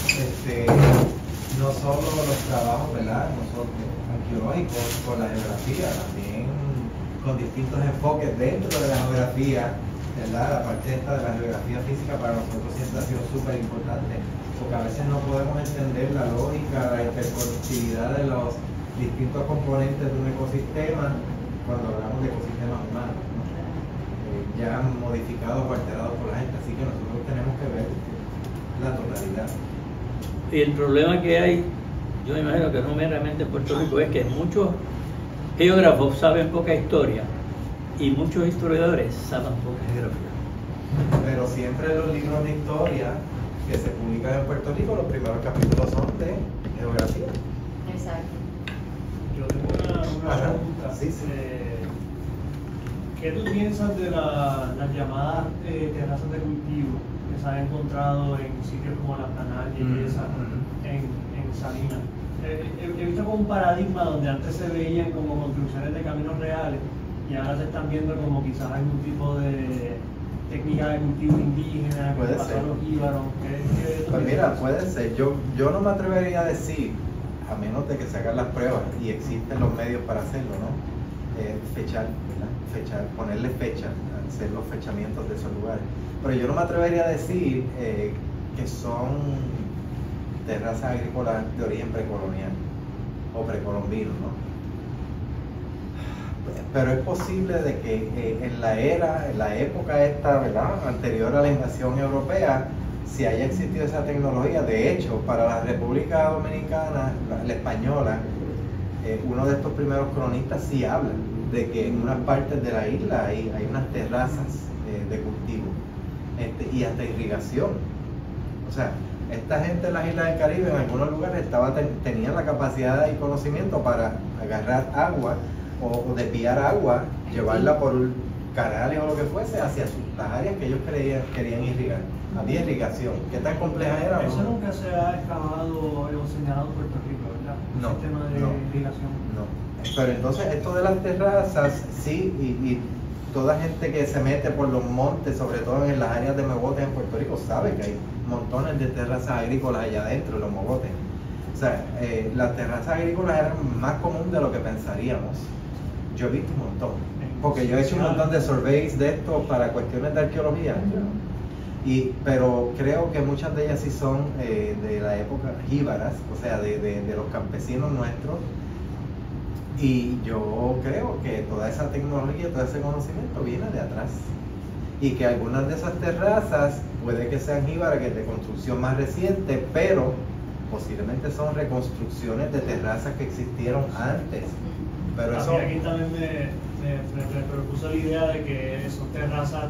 no solo los trabajos, ¿verdad?, nosotros arqueológicos con la geografía, también con distintos enfoques dentro de la geografía, ¿verdad? La parte esta de la geografía física para nosotros siempre ha sido súper importante, porque a veces no podemos entender la lógica, la interconectividad de los distintos componentes de un ecosistema cuando hablamos de ecosistemas humanos, ¿no? Ya modificados o alterados por la gente, así que nosotros tenemos que ver la totalidad. Y el problema que hay, yo me imagino que no meramente en Puerto Rico, es que muchos geógrafos saben poca historia y muchos historiadores saben poca geografía. Pero siempre los libros de historia que se publican en Puerto Rico, los primeros capítulos son de geografía. Exacto. Yo tengo una Ajá. pregunta. Sí, sí. ¿Qué tú piensas de las llamadas terrazas de cultivo que se han encontrado en sitios como Las Canarias y esas, en Salinas? He visto como un paradigma donde antes se veían como construcciones de caminos reales y ahora se están viendo como quizás algún tipo de técnica de cultivo indígena, como Puede pasó ser. a los íbaros. Pues mira, puede ser. Yo no me atrevería a decir, a menos de que se hagan las pruebas y existen los medios para hacerlo, ¿no? Fechar, ¿verdad? Fechar, ponerle fecha, hacer los fechamientos de esos lugares. Pero yo no me atrevería a decir que son terrazas agrícolas de origen precolonial o precolombino, ¿no? Pero es posible de que en la época esta, ¿verdad?, anterior a la invasión europea, si haya existido esa tecnología. De hecho, para la República Dominicana, la española, uno de estos primeros cronistas sí habla de que en unas partes de la isla hay unas terrazas de cultivo y hasta irrigación. O sea, esta gente en las islas del Caribe en algunos lugares tenían la capacidad y conocimiento para agarrar agua o desviar agua, llevarla por canales o lo que fuese hacia las áreas que ellos querían irrigar. Había irrigación. ¿Qué tan compleja era? Eso nunca se ha excavado o señalado en Puerto Rico, ¿verdad? No, El sistema de irrigación. No. Pero entonces esto de las terrazas, sí, y toda gente que se mete por los montes, sobre todo en las áreas de mogotes en Puerto Rico, sabe que hay montones de terrazas agrícolas allá adentro de los mogotes. O sea, las terrazas agrícolas eran más común de lo que pensaríamos. Yo he visto un montón, porque yo he hecho un montón de surveys de esto para cuestiones de arqueología. Pero creo que muchas de ellas sí son de la época jíbaras, o sea, de los campesinos nuestros. Y yo creo que toda esa tecnología, todo ese conocimiento viene de atrás. Y que algunas de esas terrazas puede que sean jíbaras, que es de construcción más reciente, pero posiblemente son reconstrucciones de terrazas que existieron antes. Pero eso... Aquí también me propuso la idea de que son terrazas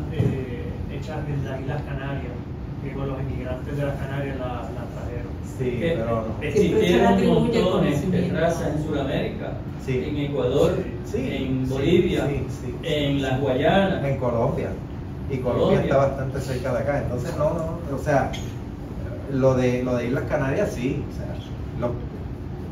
hechas en las Islas Canarias, que con los inmigrantes de las Canarias las trajeron. Sí, pero no. Existieron montones de terrazas en Sudamérica, Sí. en Ecuador, Sí, en sí, Bolivia, sí. en las Guayanas. En Colombia. Y Colombia está bastante cerca de acá. Entonces, o sea, lo de Islas Canarias sí. O sea,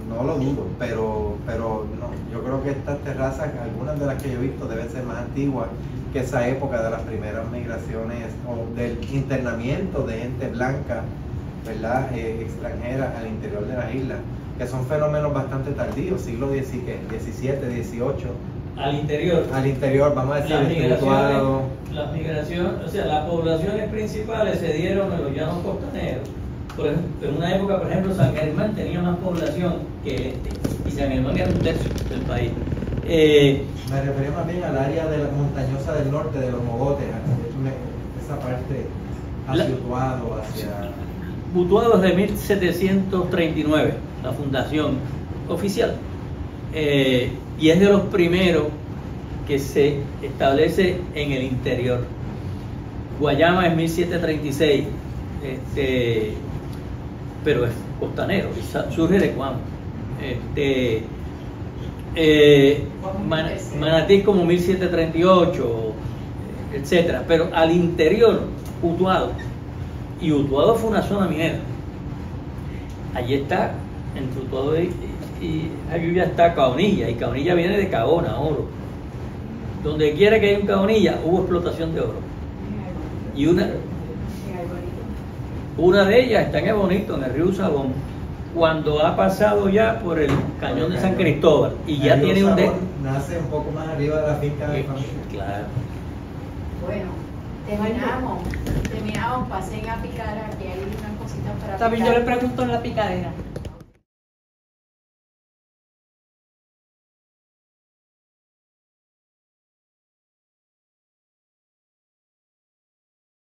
no lo dudo, pero no, yo creo que estas terrazas, algunas de las que yo he visto, deben ser más antiguas que esa época de las primeras migraciones o del internamiento de gente blanca, ¿verdad? Extranjera al interior de las islas, que son fenómenos bastante tardíos, siglo XVII, XVIII. Al interior, vamos a decir, las migraciones, o sea, las poblaciones principales se dieron en los llanos costaneros. Por ejemplo, en una época, por ejemplo, San Germán tenía más población que este, y San Germán era un tercio del país. Me refería más bien al área de la montañosa del norte, de los mogotes, esa parte hacia Utuado, hacia... Utuado es de 1739, la fundación oficial, y es de los primeros que se establece en el interior. Guayama es 1736, pero es costanero, surge de Cuamo. Manatí como 1738, etcétera, pero al interior, Utuado, y Utuado fue una zona minera. Allí está, entre Utuado y Jayuya está Caonilla, y Caonilla viene de Caona, oro. Donde quiera que haya un Caonilla, hubo explotación de oro. Y una de ellas está en El Bonito, en el río Sabón, cuando ha pasado ya por el cañón de San Cristóbal y ya tiene un nace un poco más arriba de la finca de familia. Claro. Bueno, terminamos, pasen a picar, aquí hay unas cositas para También picar. yo le pregunto en la picadera.